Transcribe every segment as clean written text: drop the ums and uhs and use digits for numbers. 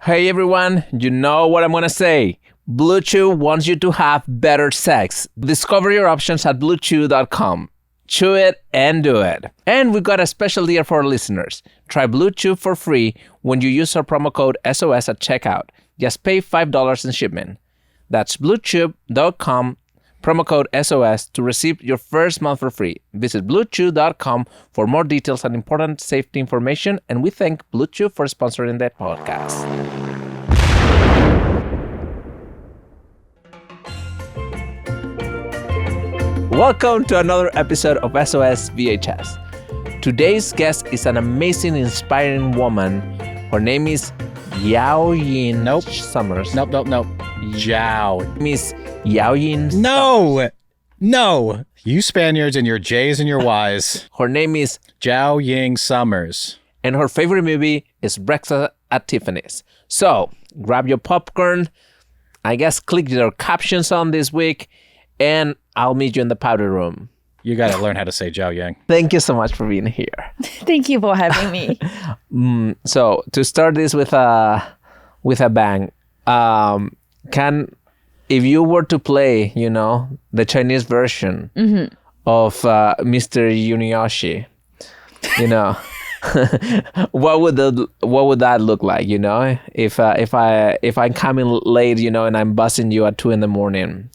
Hey everyone, you know what I'm gonna say. Blue Chew wants you to have better sex. Discover your options at bluechew.com. Chew it and do it. And we got a special deal for our listeners. Try Blue Chew for free when you use our promo code SOS at checkout. Just pay $5 in shipment. That's bluechew.com, promo code SOS to receive your first month for free. Visit bluechew.com for more details and important safety information. And we thank Blue Chew for sponsoring that podcast. Welcome to another episode of SOS VHS. Today's guest is an amazing, inspiring woman. Her name is Jiaoying Summers. Nope. Jiao. Miss Jiaoying. No. You Spaniards and your J's and your Y's. Her name is Jiaoying Summers. And her favorite movie is Breakfast at Tiffany's. So grab your popcorn. I guess click your captions on this week, and I'll meet you in the powder room. You got to learn how to say Jiaoying. Thank you so much for being here. Thank you for having me. So to start this with a bang, if you were to play, the Chinese version of Mr. Yuniyoshi, what would that look like? If I'm coming late, and I'm bussing you at 2 a.m.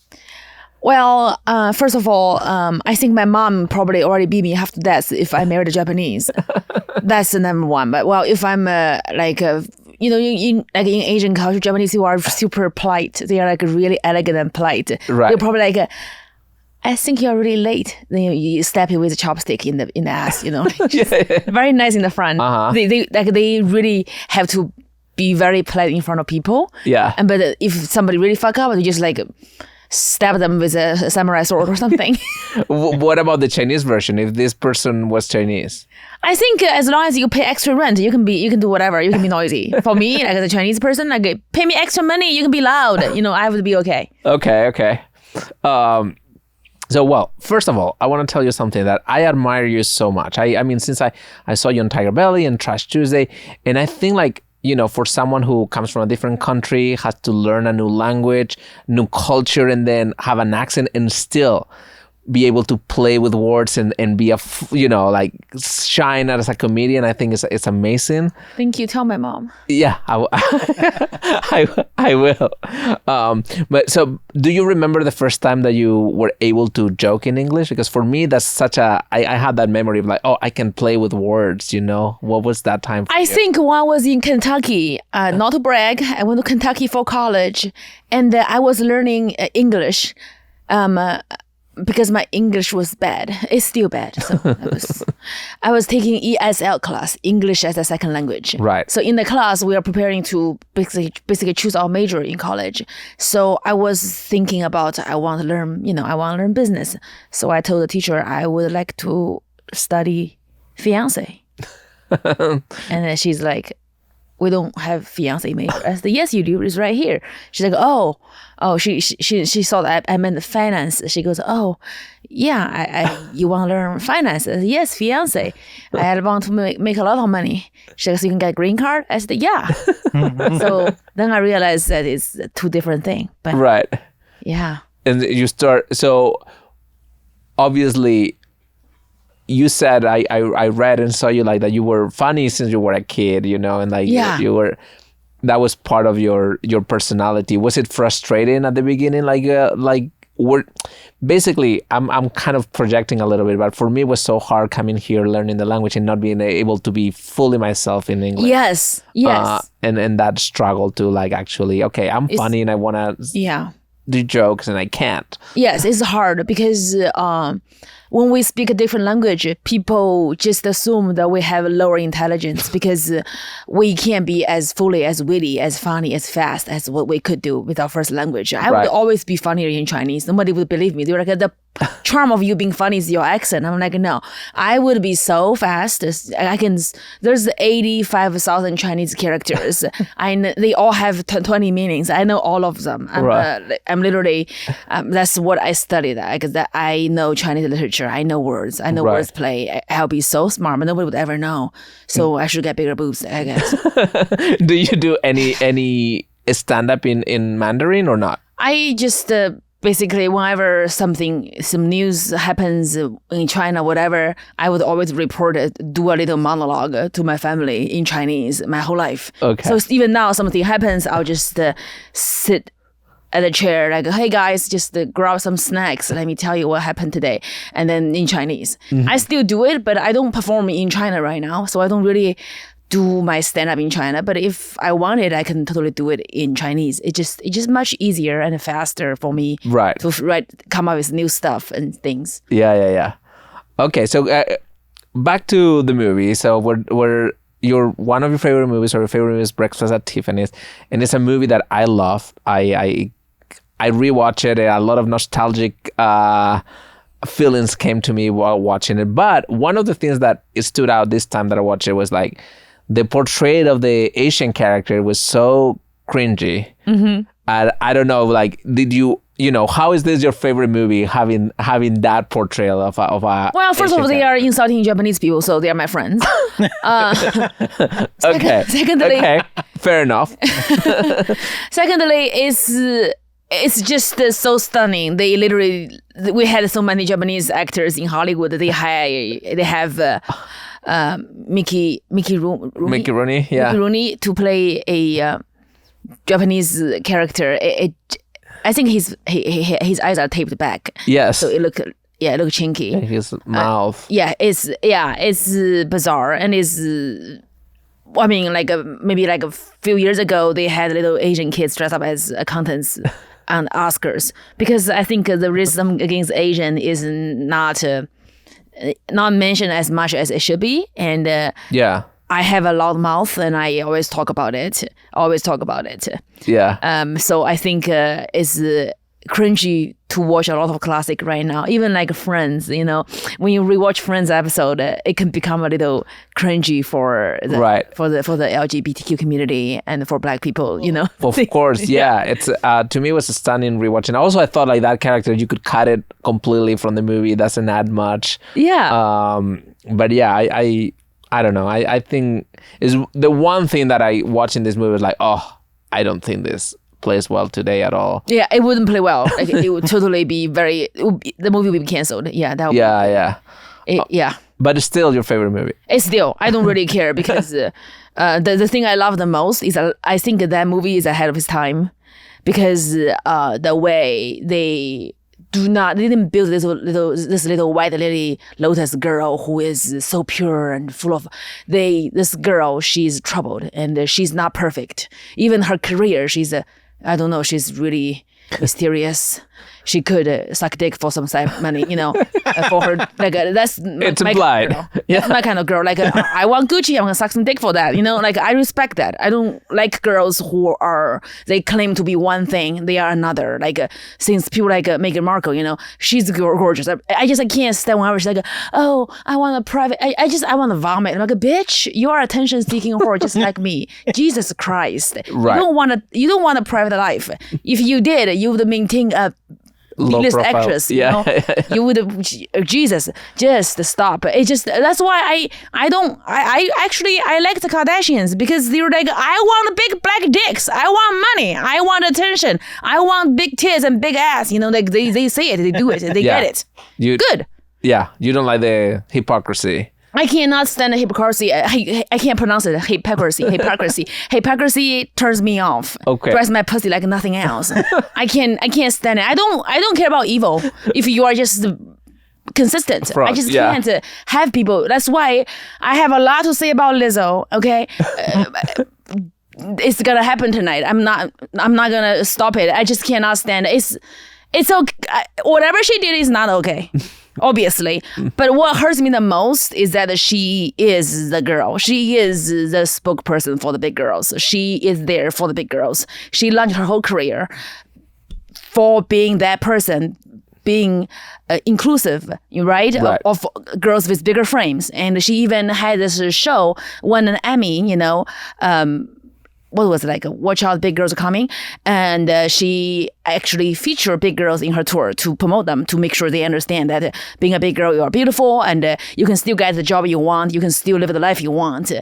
Well, first of all, I think my mom probably already beat me half to death if I married a Japanese. That's the number one. But well, if I'm in Asian culture, Japanese people are super polite. They are really elegant and polite. Right. They're probably I think you're really late. Then you stab it with a chopstick in the ass. Very nice in the front. Uh-huh. They really have to be very polite in front of people. Yeah. But if somebody really fuck up, they just stab them with a samurai sword or something. What about the Chinese version? If this person was Chinese, I think as long as you pay extra rent, you can do whatever. You can be noisy. For me, as a Chinese person, pay me extra money. You can be loud. I would be okay. Okay. So, well, first of all, I want to tell you something that I admire you so much. I mean, since I saw you on Tiger Belly and Trash Tuesday, and I think for someone who comes from a different country, has to learn a new language, new culture, and then have an accent and still be able to play with words and be shine as a comedian, I think it's amazing. Thank you. Tell my mom. Yeah, I will. But so, do you remember the first time that you were able to joke in English? Because for me, that's I had that memory of I can play with words, What was that time for you? I think when I was in Kentucky, not to brag, I went to Kentucky for college, and I was learning English. Because my English was bad. It's still bad. So I was taking ESL class, English as a second language. Right. So in the class, we are preparing to basically choose our major in college. So I was thinking about, I want to learn business. So I told the teacher I would like to study fiance. And then she's like, we don't have fiance major. I said, yes, you do. It's right here. She's like, oh, she saw that I meant finance. She goes, oh, yeah, you want to learn finance? I said, yes, fiance. I want to make a lot of money. She goes, you can get a green card? I said, yeah. So then I realized that it's two different things. But right. Yeah. And you start, so obviously, you said I read and saw you that you were funny since you were a kid, and yeah. you were, that was part of your personality. Was it frustrating at the beginning? Basically, I'm kind of projecting a little bit, but for me it was so hard coming here, learning the language and not being able to be fully myself in English. Yes. And that struggle to actually, okay, I'm funny and I want to do jokes and I can't. Yes, it's hard because when we speak a different language, people just assume that we have lower intelligence because we can't be as fully, as witty, as funny, as fast as what we could do with our first language. I would always be funnier in Chinese. Nobody would believe me. They were the charm of you being funny is your accent. I'm no, I would be so fast. There's 85,000 Chinese characters. They all have 20 meanings. I know all of them. I'm literally, that's what I studied. I know Chinese literature. teacher. I know words. I know Right. wordplay. I'll be so smart, but nobody would ever know. So I should get bigger boobs, I guess. Do you do any stand-up in Mandarin or not? I just basically whenever some news happens in China, whatever, I would always report it, do a little monologue to my family in Chinese my whole life. Okay. So even now something happens, I'll just sit at a chair like, hey guys, just grab some snacks. Let me tell you what happened today. And then in Chinese. I still do it, but I don't perform in China right now. So I don't really do my stand-up in China, but if I want it, I can totally do it in Chinese. It's just much easier and faster for me Right. to come up with new stuff and things. Yeah. Okay, so back to the movie. So one of your favorite movies, or your favorite movie is Breakfast at Tiffany's, and it's a movie that I love. I rewatch it, and a lot of nostalgic feelings came to me while watching it. But one of the things that stood out this time that I watched it was like the portrayal of the Asian character was so cringy. Mm-hmm. And I don't know, like, did you know, how is this your favorite movie having that portrayal of a Well, first of all, they are insulting Japanese people, so they are my friends. Okay. Secondly, okay, fair enough. Secondly, it's just so stunning. We had so many Japanese actors in Hollywood. They have Mickey Rooney, yeah. Mickey Rooney to play a Japanese character. I think his eyes are taped back. Yes. So it look chinky. His mouth. It's bizarre, and I mean, maybe a few years ago, they had little Asian kids dressed up as accountants on Oscars, because I think the racism against Asian is not mentioned as much as it should be, and I have a loud mouth, and I always talk about it. Yeah. So I think it's cringy to watch a lot of classic right now, even like Friends. You know, when you rewatch Friends episode, it can become a little cringy for the LGBTQ community and for Black people. You know, Of course, yeah. It's to me it was a stunning rewatch, and also I thought like that character you could cut it completely from the movie. It doesn't add much. Yeah. But yeah, I don't know. I think is the one thing that I watch in this movie is like, oh, I don't think this plays well today at all. Yeah, it wouldn't play well. Like, it would totally be the movie would be canceled. Yeah, that would Yeah. But it's still your favorite movie. It's still, I don't really care, because the thing I love the most is I think that movie is ahead of its time, because the way they didn't build this little white lily lotus girl who is so pure and full of this girl, she's troubled and she's not perfect. Even her career, she's really mysterious. She could suck dick for some side money, you know, for her. Like that's it's my implied. Kind of girl. Yeah, that's my kind of girl. Like I want Gucci, I'm gonna suck some dick for that. You know, like I respect that. I don't like girls who they claim to be one thing, they are another. Like since people like Meghan Markle, you know, she's gorgeous. I can't stand whenever she's like, oh, I want a private. I want to vomit. I'm like, bitch, you are attention seeking whore just like me. Jesus Christ, right. You don't want a private life. If you did, you would maintain a B-list actress, you know, you would Jesus, just stop. It just, that's why I actually like the Kardashians, because they're like, I want big black dicks, I want money, I want attention, I want big tits and big ass, you know, like they say it, they do it, they get it. Good. Yeah, you don't like the hypocrisy. I cannot stand the hypocrisy. I can't pronounce it. Hypocrisy turns me off. Okay. Drives my pussy like nothing else. I can't stand it. I don't care about evil. If you are just consistent, I just can't have people. That's why I have a lot to say about Lizzo. Okay. It's gonna happen tonight. I'm not gonna stop it. I just cannot stand it. It's okay. Whatever she did is not okay. Obviously. But what hurts me the most is that she is the girl. She is the spokesperson for the big girls. She is there for the big girls. She launched her whole career for being that person, being inclusive, right? Of girls with bigger frames. And she even had this show, won an Emmy, you know, what was it like? Watch out, big girls are coming, and she actually featured big girls in her tour to promote them, to make sure they understand that being a big girl, you are beautiful, and you can still get the job you want, you can still live the life you want,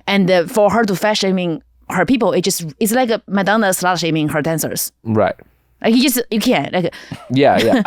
and for her to fat shaming her people, it's like a Madonna slut shaming her dancers. Right. Like you can't like. Yeah.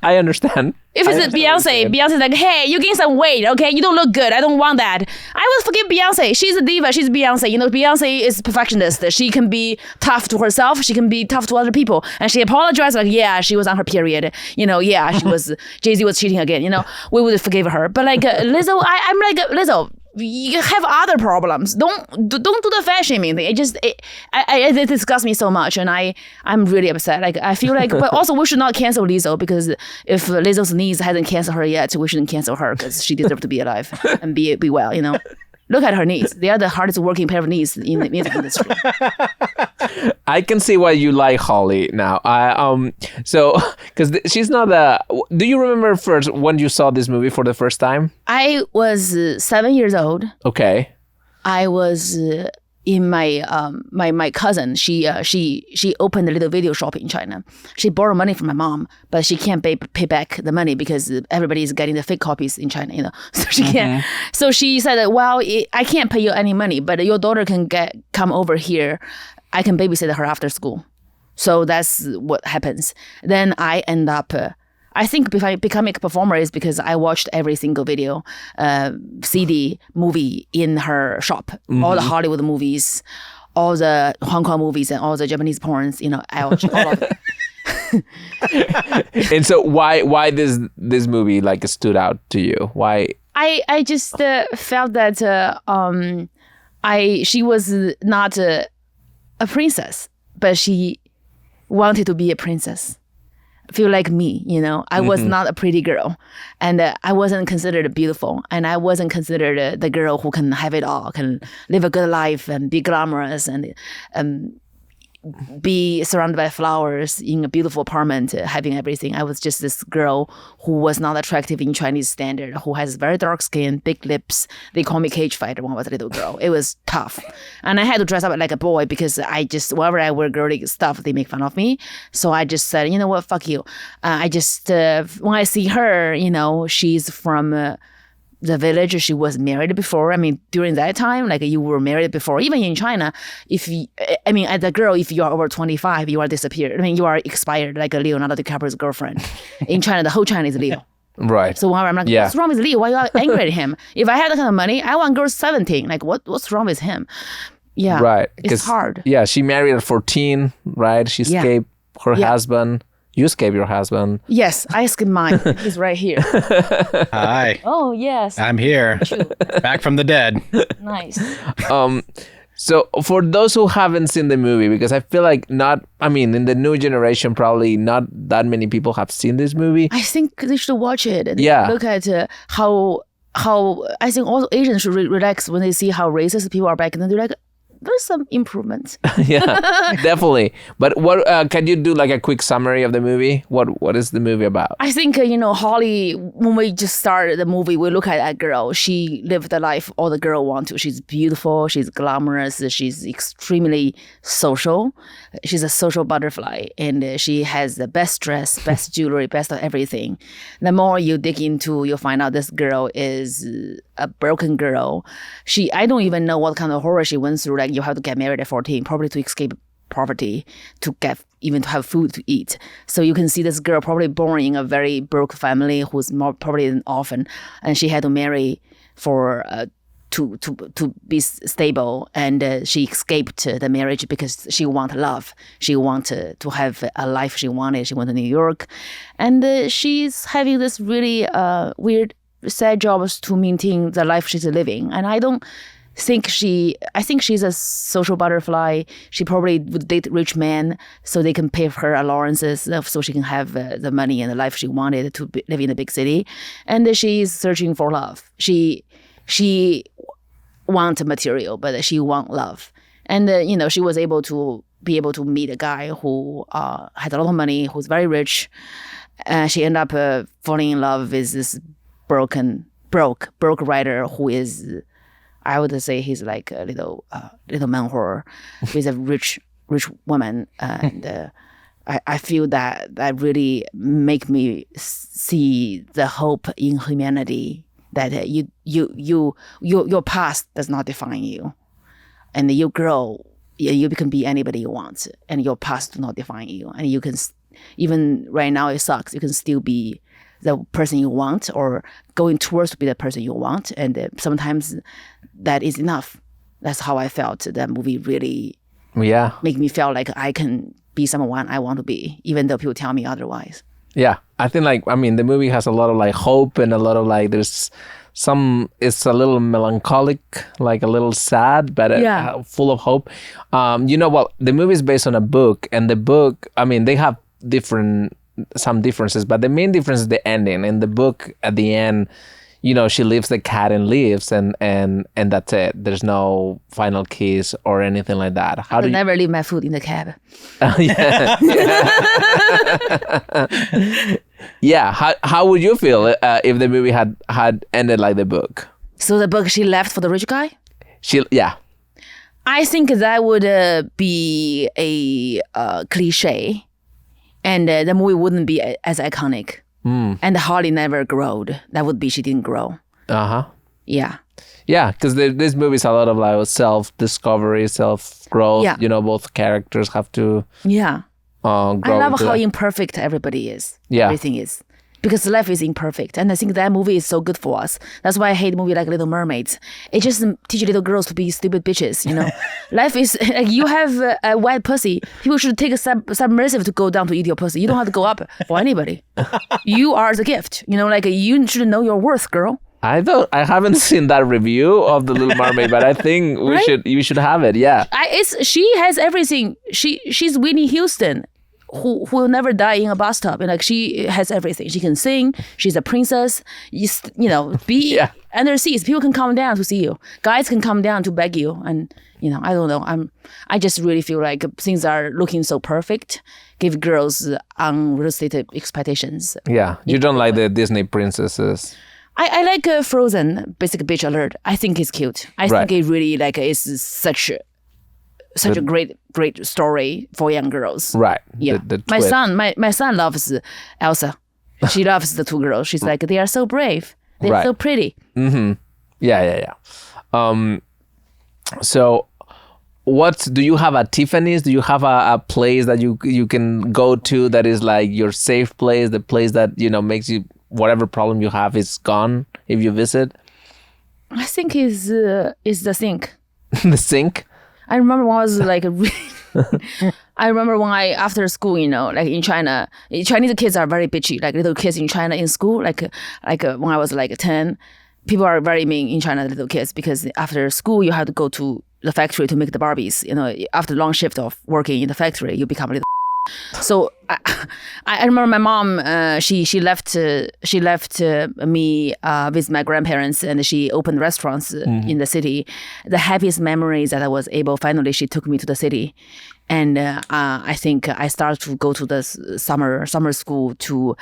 I understand. If it's Beyonce's like, hey, you gain some weight, okay? You don't look good. I don't want that. I will forgive Beyonce. She's a diva. She's Beyonce. You know, Beyonce is perfectionist. She can be tough to herself. She can be tough to other people. And she apologized like, yeah, she was on her period. You know, yeah, she was, Jay-Z was cheating again. You know, we would forgive her. But like Lizzo, I'm like, Lizzo, you have other problems. Don't do the fat shaming thing. It disgusts me so much, and I'm really upset. Like I feel like, but also we should not cancel Lizzo, because if Lizzo's niece hasn't canceled her yet, we shouldn't cancel her, because she deserves to be alive and be well. You know, look at her knees. They are the hardest working pair of knees in the music industry. I can see why you like Holly now. So because she's not a. Do you remember first when you saw this movie for the first time? I was 7 years old. Okay. I was in my cousin. She opened a little video shop in China. She borrowed money from my mom, but she can't pay back the money because everybody is getting the fake copies in China. You know, so she can't. So she said, "Well, I can't pay you any money, but your daughter can come over here. I can babysit her after school." So that's what happens. Then I end up. I think becoming a performer is because I watched every single video, CD, movie in her shop. All the Hollywood movies, all the Hong Kong movies, and all the Japanese porns. You know, I watched all of it. And so why this movie like stood out to you? Why? I just felt that she was not a princess, but she wanted to be a princess. Feel like me, you know. I was not a pretty girl, and I wasn't considered beautiful, and I wasn't considered the girl who can have it all, can live a good life and be glamorous and be surrounded by flowers in a beautiful apartment, having everything. I was just this girl who was not attractive in Chinese standard, who has very dark skin, big lips. They call me cage fighter when I was a little girl. It was tough. And I had to dress up like a boy because whenever I wear girly stuff, they make fun of me. So I just said, you know what, fuck you. When I see her, you know, she's from the village. She was married before. I mean, during that time, like you were married before. Even in China, as a girl, if you are over 25, you are disappeared. I mean, you are expired, like a Leonardo DiCaprio's girlfriend. In China, the whole China is Leo. Right. So whenever I'm like, what's wrong with Leo? Why are you angry at him? If I had that kind of money, I want girls 17. Like, what's wrong with him? Yeah. Right. It's hard. Yeah, she married at 14, right? She escaped her husband. You escaped your husband. Yes, I escaped mine. He's right here. Hi. Oh, yes. I'm here. Back from the dead. Nice. So for those who haven't seen the movie, because I feel like in the new generation, probably not that many people have seen this movie. I think they should watch it. And Yeah. Look at how I think also Asians should relax when they see how racist people are back then. They're like, there's some improvements. Yeah, definitely. But what can you do like a quick summary of the movie? What is the movie about? I think, Holly, when we just started the movie, we look at a girl. She lived the life all the girl want to. She's beautiful. She's glamorous. She's extremely social. She's a social butterfly. And she has the best dress, best jewelry, best of everything. The more you dig into, you'll find out this girl is a broken girl. I don't even know what kind of horror she went through. Like, you have to get married at 14, probably to escape poverty, to have food to eat. So you can see this girl probably born in a very broke family who's more probably an orphan, and she had to marry for to be stable, and she escaped the marriage because she wanted love. She wanted to have a life she wanted. She went to New York, and she's having this really weird, sad jobs to maintain the life she's living. And I think she's a social butterfly. She probably would date rich men so they can pay for her allowances, so she can have the money and the life she wanted to live in a big city. And she's searching for love. She wants material, but she wants love. And she was able to meet a guy who had a lot of money, who's very rich. She ended up falling in love with this broke writer who is I would say he's like a little man whore with a rich woman, and I feel that really make me see the hope in humanity, that your past does not define you, and you grow, you can be anybody you want, and your past do not define you, and you can, even right now it sucks, you can still be the person you want or going towards to be the person you want, and sometimes that is enough. That's how I felt. That movie really make me feel like I can be someone I want to be, even though people tell me otherwise. Yeah, I think the movie has a lot of like hope and a lot of like there's some. It's a little melancholic, like a little sad, but full of hope. The movie is based on a book, and the book, they have some differences, but the main difference is the ending. In the book, at the end, she leaves the cat and leaves, and that's it. There's no final kiss or anything like that. I'll never leave my food in the cab. Yeah. How would you feel if the movie had ended like the book? So the book, she left for the rich guy? Yeah. I think that would be a cliche, and the movie wouldn't be as iconic. And Holly never growed. That would be she didn't grow. Yeah. Yeah, because this movie is a lot of like self-discovery, self-growth. Yeah. Both characters have to grow. I love how imperfect everybody is. Yeah. Everything is. Because life is imperfect. And I think that movie is so good for us. That's why I hate movie like Little Mermaids. It just teaches little girls to be stupid bitches, Life is, like, you have a wet pussy. People should take a submersive to go down to eat your pussy. You don't have to go up for anybody. You are the gift. You should know your worth, girl. I haven't seen that review of The Little Mermaid, but I think we should have it. Yeah. She has everything. She's Whitney Houston. Who will never die in a bathtub, and like she has everything. She can sing. She's a princess. Be under seas. People can come down to see you. Guys can come down to beg you, and I don't know. I just really feel like things are looking so perfect. Give girls unrealistic expectations. Yeah, you don't like the Disney princesses. I like Frozen. Basic bitch alert. I think it's cute. I think it really is such a great story for young girls. Right. Yeah. My son loves Elsa. She loves the two girls. She's like, they are so brave. They're so pretty. Mm-hmm. Yeah. So do you have at Tiffany's? Do you have a place that you can go to that is like your safe place, the place that, makes you, whatever problem you have is gone if you visit? I think is the sink. The sink? I remember when I was like, I remember when after school, like in China, Chinese kids are very bitchy. Like little kids in China in school, like when I was like 10, people are very mean in China, little kids, because after school you have to go to the factory to make the Barbies. After long shift of working in the factory, you become a little. So I remember my mom. She left me with my grandparents, and she opened restaurants in the city. The happiest memories that I was able. Finally, she took me to the city, and I think I started to go to the summer school to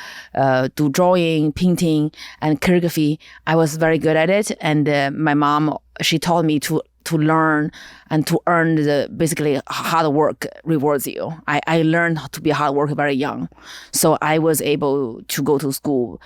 do drawing, painting, and calligraphy. I was very good at it, and my mom, she taught me to learn and to earn basically hard work rewards you. I learned how to be hard worker very young. So I was able to go to school,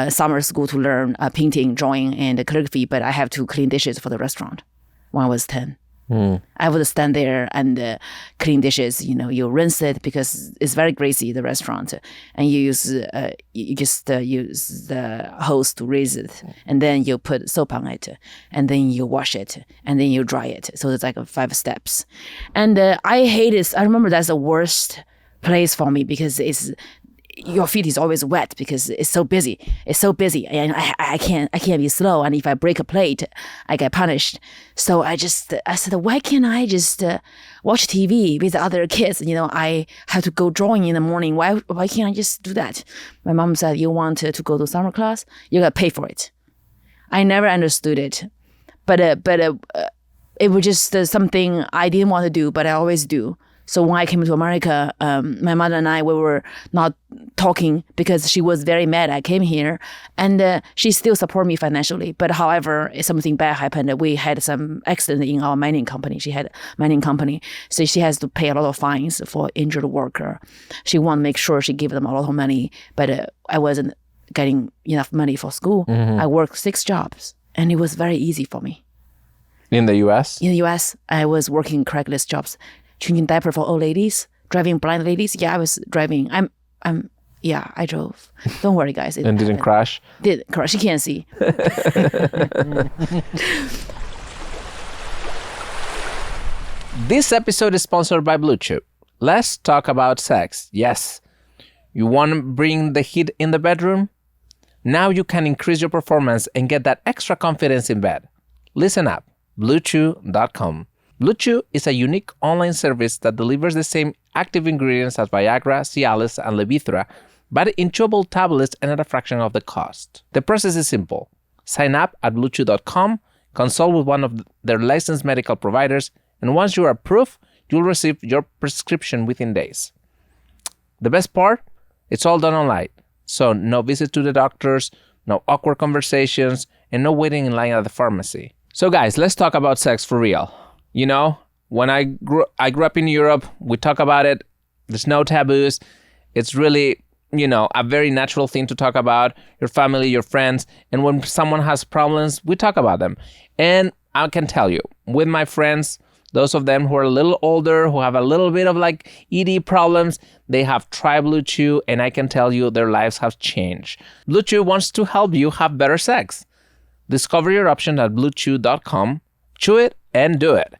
summer school, to learn painting, drawing, and calligraphy, but I have to clean dishes for the restaurant when I was 10. I would stand there and clean dishes. You rinse it because it's very greasy, the restaurant, and you just use the hose to raise it, and then you put soap on it, and then you wash it, and then you dry it. So it's like 5 steps, and I hate it. I remember that's the worst place for me because your feet is always wet because it's so busy. And I can't be slow. And if I break a plate, I get punished. So I said, why can't I just watch TV with the other kids? I have to go drawing in the morning. Why can't I just do that? My mom said, you want to go to summer class? You gotta pay for it. I never understood it, but it was just something I didn't want to do, but I always do. So when I came to America, my mother and I, we were not talking because she was very mad I came here. And she still support me financially. But however, something bad happened. We had some accident in our mining company. She had a mining company. So she has to pay a lot of fines for injured worker. She want to make sure she give them a lot of money. But I wasn't getting enough money for school. I worked 6 jobs. And it was very easy for me. In the U.S.? In the U.S., I was working Craigslist jobs. Changing diaper for old ladies, driving blind ladies. Yeah, I was driving. I drove. Don't worry, guys. And didn't crash? Didn't crash. You can't see. This episode is sponsored by Blue Chew. Let's talk about sex. Yes. You want to bring the heat in the bedroom? Now you can increase your performance and get that extra confidence in bed. Listen up. BlueChew.com. Blue Chew is a unique online service that delivers the same active ingredients as Viagra, Cialis, and Levitra, but in chewable tablets and at a fraction of the cost. The process is simple. Sign up at BlueChew.com, consult with one of their licensed medical providers, and once you are approved, you'll receive your prescription within days. The best part? It's all done online. So no visit to the doctors, no awkward conversations, and no waiting in line at the pharmacy. So guys, let's talk about sex for real. You know, when I grew up in Europe, we talk about it. There's no taboos. It's really, a very natural thing to talk about. Your family, your friends. And when someone has problems, we talk about them. And I can tell you, with my friends, those of them who are a little older, who have a little bit of ED problems, they have tried Blue Chew, and I can tell you their lives have changed. Blue Chew wants to help you have better sex. Discover your option at BlueChew.com. Chew it and do it.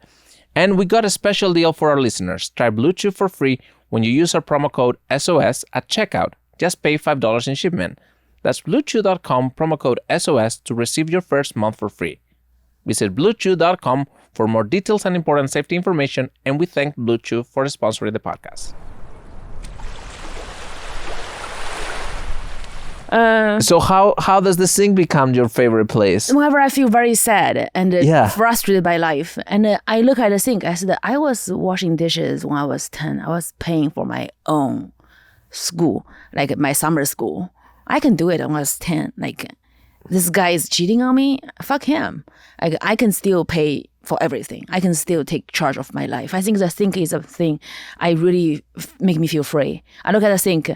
And we got a special deal for our listeners. Try Blue Chew for free when you use our promo code SOS at checkout. Just pay $5 in shipment. That's BlueChew.com, promo code SOS to receive your first month for free. Visit BlueChew.com for more details and important safety information, and we thank Blue Chew for sponsoring the podcast. So how does the sink become your favorite place? Whenever I feel very sad and frustrated by life, and I look at the sink, I said, I was washing dishes when I was 10. I was paying for my own school, like my summer school. I can do it when I was 10. This guy is cheating on me. Fuck him. I can still pay for everything. I can still take charge of my life. I think the sink is a thing I really make me feel free. I look at the sink,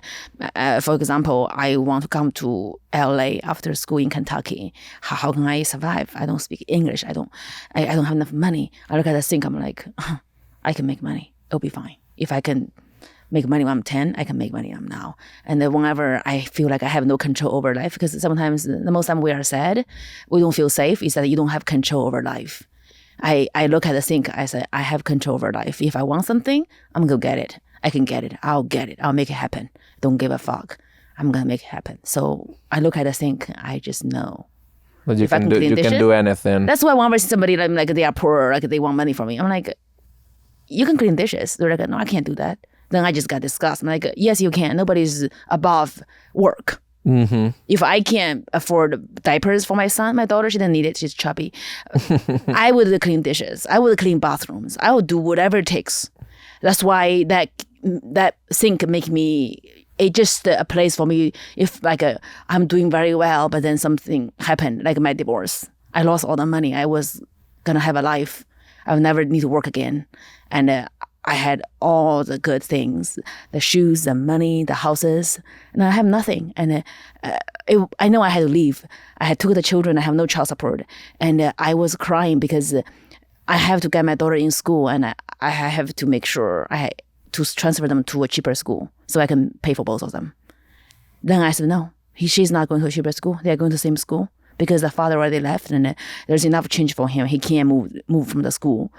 for example, I want to come to LA after school in Kentucky. How can I survive? I don't speak English. I don't have enough money. I look at the sink, I'm like, I can make money. It'll be fine. If I can make money when I'm 10, I can make money when I'm now. And then whenever I feel like I have no control over life, because sometimes the most time we are sad, we don't feel safe, is that you don't have control over life. I look at the sink, I say, I have control over life. If I want something, I'm going to get it. I can get it. I'll get it. I'll make it happen. Don't give a fuck. I'm going to make it happen. So I look at the sink, I just know. But you can do anything. That's why whenever I see somebody like they are poor, like they want money from me, I'm like, you can clean dishes. They're like, no, I can't do that. Then I just got disgusted. I'm like, yes, you can. Nobody's above work. Mm-hmm. If I can't afford diapers for my son, my daughter, she didn't need it. She's chubby. I would clean dishes. I would clean bathrooms. I would do whatever it takes. That's why that sink make me, it's just a place for me. If I'm doing very well, but then something happened, like my divorce. I lost all the money. I was gonna have a life. I would never need to work again. And I had all the good things, the shoes, the money, the houses, and I have nothing. And I know I had to leave. I had took the children. I have no child support. And I was crying because I have to get my daughter in school, and I have to make sure to transfer them to a cheaper school so I can pay for both of them. Then I said, no, she's not going to a cheaper school. They're going to the same school because the father already left, and there's enough change for him. He can't move from the school.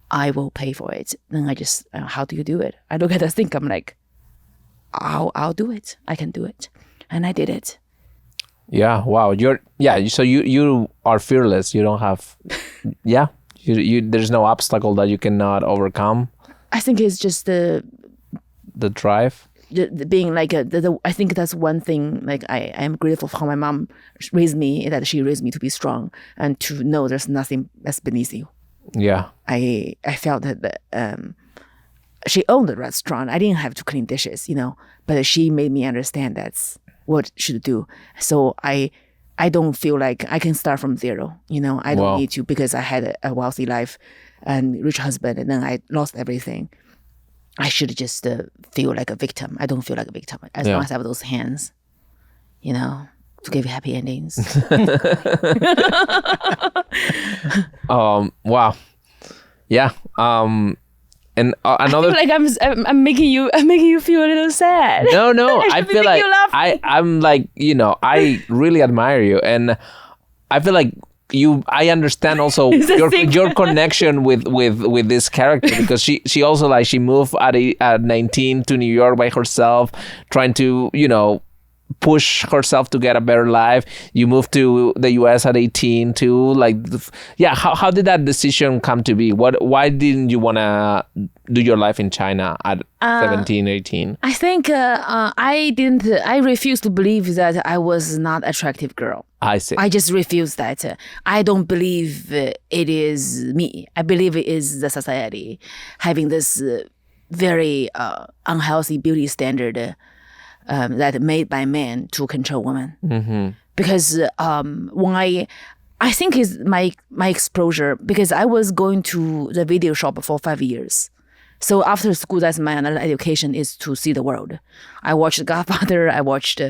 I will pay for it. Then I just, how do you do it? I look at the sink, I'm like, I'll do it. I can do it. And I did it. Yeah, wow. So you are fearless. You don't have, there's no obstacle that you cannot overcome. I think it's just the drive. The being like, I think that's one thing, like I am grateful for how my mom raised me, that she raised me to be strong and to know there's nothing that's beneath you. Yeah. I felt that she owned the restaurant. I didn't have to clean dishes, but she made me understand that's what should do. So I don't feel like I can start from zero. I don't need to, because I had a wealthy life and rich husband, and then I lost everything. I should just feel like a victim. I don't feel like a victim as long as I have those hands, to give happy endings. Wow. Yeah. And another. I feel like I'm making you feel a little sad. No. I feel like I'm like, I really admire you, and I feel like I understand also your connection with this character, because she also like she moved at 19 to New York by herself, trying to push herself to get a better life. You moved to the US at 18 too. Like, how did that decision come to be? Why didn't you want to do your life in China at 17, 18? I think I refused to believe that I was not attractive girl. I see. I just refuse that. I don't believe it is me. I believe it is the society having this very unhealthy beauty standard that made by men to control women. Mm-hmm. Because why? I think is my exposure, because I was going to the video shop for 5 years. So after school, that's my another education, is to see the world. I watched Godfather, I watched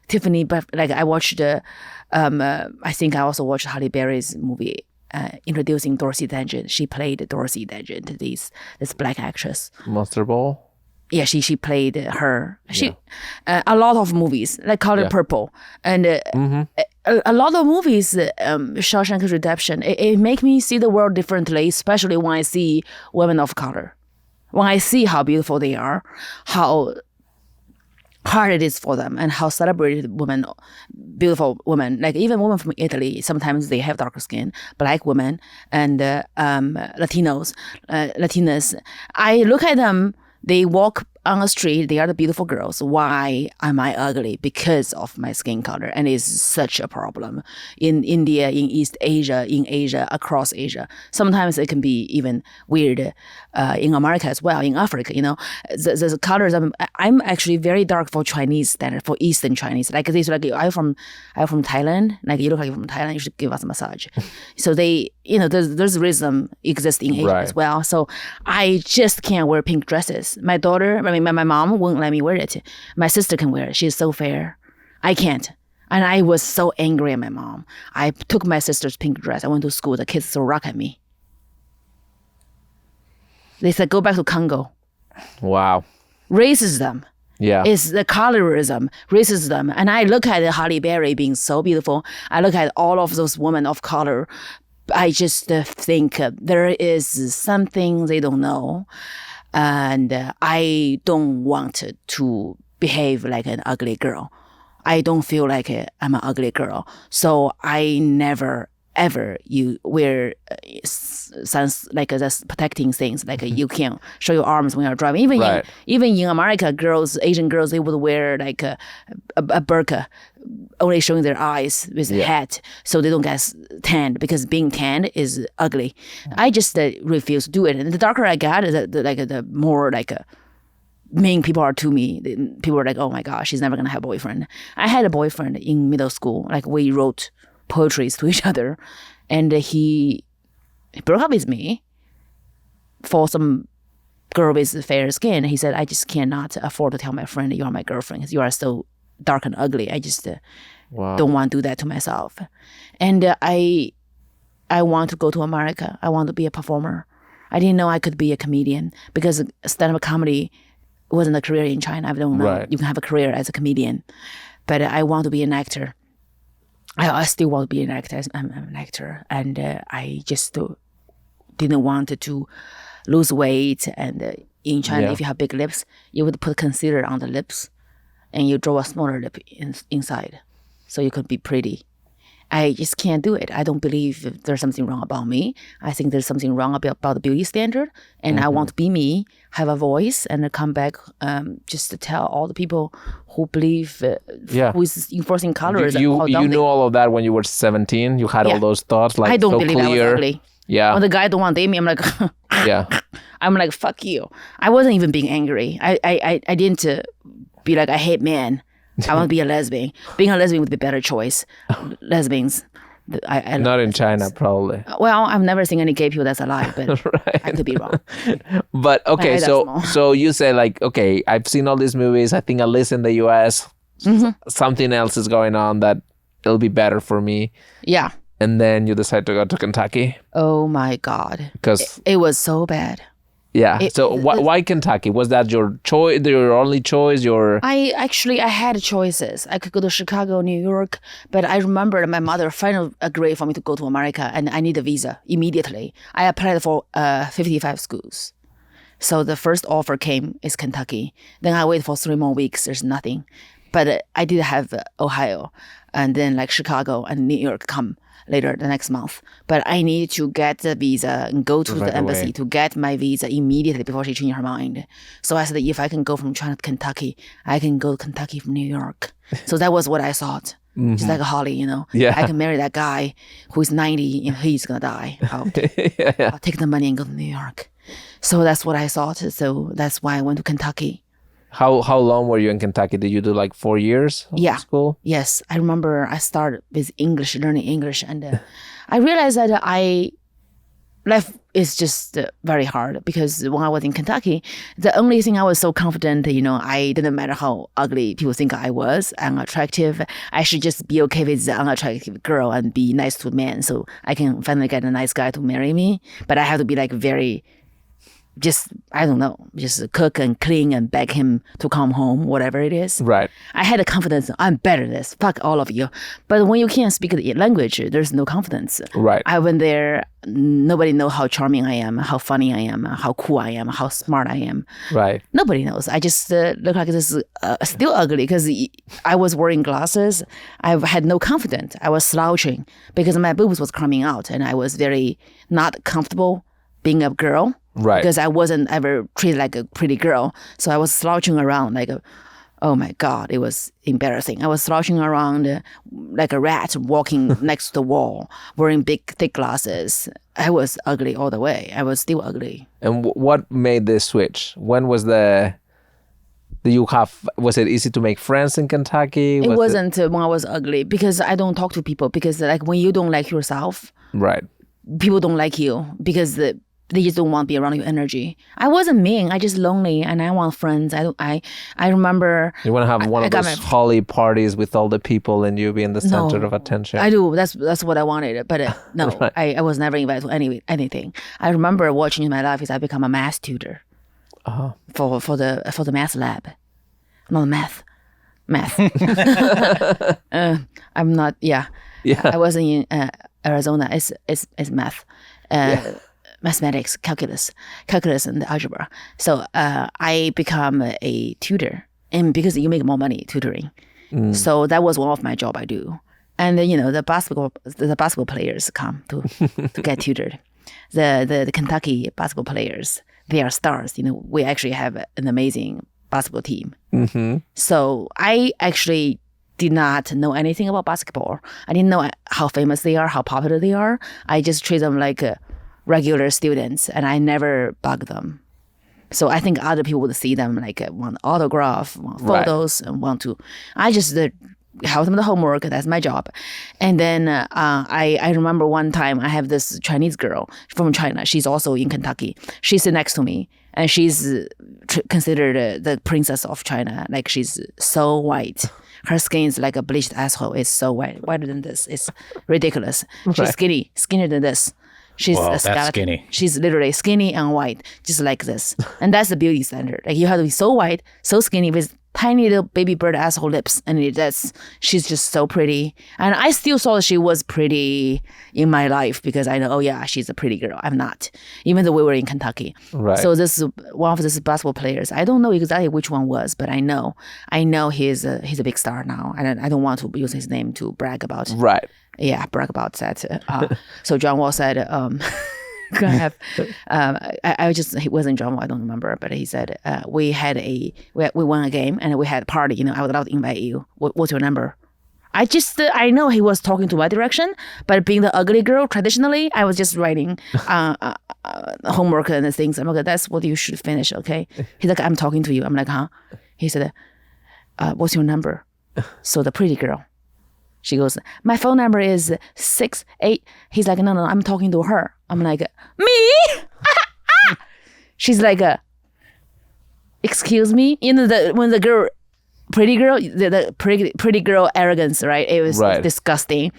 Tiffany, but like I watched, I think I also watched Halle Berry's movie introducing Dorothy Dandridge. She played Dorothy Dandridge, this black actress. Monster Ball? Yeah, she played her. A lot of movies like Color Purple, and a lot of movies. Shawshank Redemption. It make me see the world differently, especially when I see women of color. When I see how beautiful they are, how hard it is for them, and how celebrated women, beautiful women, like even women from Italy, sometimes they have darker skin, black women, and Latinas. I look at them. They walk on the street. They are the beautiful girls. Why am I ugly? Because of my skin color. And it's such a problem in India, in East Asia, in Asia, across Asia. Sometimes it can be even weird in America as well, in Africa, the colors. I'm actually very dark for Chinese standard, for Eastern Chinese. Like this, like I'm from Thailand. Like you look like you're from Thailand, you should give us a massage. So they, there's racism exists in Asia as well. So I just can't wear pink dresses. My daughter, my mom won't let me wear it. My sister can wear it. She's so fair. I can't. And I was so angry at my mom. I took my sister's pink dress. I went to school. The kids threw a rock at me. They said, go back to Congo. Wow. Racism. Yeah. It's the colorism, racism. And I look at Halle Berry being so beautiful. I look at all of those women of color. I just think there is something they don't know. And I don't want to behave like an ugly girl. I don't feel like I'm an ugly girl. So I never, ever wear sounds like just protecting things. Like you can't show your arms when you're driving. Even in America, Asian girls, they would wear like a burqa, only showing their eyes with a hat, so they don't get tanned, because being tanned is ugly. I just refuse to do it. And the darker I got, the more mean people are to me. People are like, oh my gosh, she's never gonna have a boyfriend. I had a boyfriend in middle school. Like we wrote poetry to each other, and he broke up with me for some girl with fair skin. He said, I just cannot afford to tell my friend you are my girlfriend because you are so dark and ugly. I just don't want to do that to myself. And I want to go to America. I want to be a performer. I didn't know I could be a comedian, because stand-up comedy wasn't a career in China. I don't know. Right. You can have a career as a comedian. But I want to be an actor. I still want to be an actor. I'm an actor. And I just didn't want to lose weight. And in China, if you have big lips, you would put concealer on the lips and you draw a smaller lip inside so you could be pretty. I just can't do it. I don't believe there's something wrong about me. I think there's something wrong about the beauty standard. And I want to be me, have a voice, and come back just to tell all the people who believe who is enforcing colorism. You knew all of that when you were 17? You had all those thoughts? Like, I don't so believe clear. I was ugly. Yeah. When the guy don't want to date me, I'm like, I'm like, fuck you. I wasn't even being angry. I didn't be like, I hate men. I want to be a lesbian. Being a lesbian would be a better choice. Lesbians. I Not in China, probably. Well, I've never seen any gay people that's alive, but Right. I could be wrong. But okay, head so is small. so you say like, okay, I've seen all these movies. I think at least in the US, something else is going on that it'll be better for me. Yeah. And then you decide to go to Kentucky Oh my God. because It was so bad. So why Kentucky? Was that your choice? Your only choice? Your I had choices. I could go to Chicago, New York, but I remember my mother finally agreed for me to go to America, and I need a visa immediately. I applied for 55 schools. So the first offer came is Kentucky. Then I waited for 3 more weeks. There's nothing. But I did have Ohio, and then like Chicago and New York come later the next month. But I needed to get the visa and go to Right the embassy away. to get my visa immediately before she changed her mind. So I said, if I can go from China to Kentucky, I can go to Kentucky from New York. So that was what I thought. Just like a Holly, Yeah. I can marry that guy who is 90 and he's going to die. I'll take the money and go to New York. So that's what I thought. So that's why I went to Kentucky. how long were you in Kentucky? Did you do like 4 years of Yeah. school? Yes, I remember I started with English, learning English, and I realized that life is just very hard because when I was in Kentucky, the only thing I was so confident, I didn't matter how ugly people think I was, unattractive. I should just be okay with the unattractive girl and be nice to men, so I can finally get a nice guy to marry me. But I have to be like very. Just cook and clean and beg him to come home, whatever it is. Right. I had a confidence. I'm better at this. Fuck all of you. But when you can't speak the language, there's no confidence. Right. I went there. Nobody knows how charming I am, how funny I am, how cool I am, how smart I am. Right. Nobody knows. I just look like this still ugly because I was wearing glasses. I had no confidence. I was slouching because my boobs was coming out and I was very not comfortable being a girl. Right. Because I wasn't ever treated like a pretty girl. So I was slouching around oh my God, it was embarrassing. I was slouching around like a rat walking next to the wall, wearing big, thick glasses. I was ugly all the way. I was still ugly. And what made this switch? When was was it easy to make friends in Kentucky? It wasn't when I was ugly because I don't talk to people because like when you don't like yourself, Right. people don't like you because they just don't want to be around your energy. I wasn't mean. I just lonely and I want friends. I remember. You want to have one of got those holly parties with all the people and you being the center No, of attention. I do. That's what I wanted. But no, Right. I was never invited to anything. I remember watching in my life is I become a math tutor for the math lab, not math. I'm not. Yeah. I was in Arizona. It's math. Mathematics, calculus and algebra. So I become a tutor, and because you make more money tutoring, so that was one of my job I do. And the basketball players come to get tutored. The Kentucky basketball players, they are stars. We actually have an amazing basketball team. Mm-hmm. So I actually did not know anything about basketball. I didn't know how famous they are, how popular they are. I just treat them like regular students, and I never bug them. So I think other people would see them like want autograph, want photos, and want to. I just help them the homework. That's my job. And then I remember one time I have this Chinese girl from China. She's also in Kentucky. She's next to me, and she's considered the princess of China. Like she's so white. Her skin is like a bleached asshole. It's so whiter than this. It's ridiculous. She's skinnier than this. She's Whoa, a that's skeleton. skinny. She's literally skinny and white, just like this. And that's the beauty standard. Like you have to be so white, so skinny with tiny little baby bird asshole lips. And she's just so pretty. And I still thought she was pretty in my life because I know, oh yeah, she's a pretty girl. I'm not. Even though we were in Kentucky. Right. So this is one of these basketball players. I don't know exactly which one was, but I know he's a big star now. And I don't want to use his name to brag about. Right. Yeah, brag about that. So John Wall said, gonna have, he wasn't John Wall, I don't remember, but he said, we won a game and we had a party, I would love to invite you. What's your number? I know he was talking to my direction, but being the ugly girl, traditionally, I was just writing homework and things. I'm like, that's what you should finish, okay? He's like, I'm talking to you. I'm like, huh? He said, what's your number? So the pretty girl, she goes, my phone number is 68. He's like, no, I'm talking to her. I'm like, me? She's like, excuse me? You know, when the girl, pretty girl, the pretty girl arrogance, right? It was disgusting.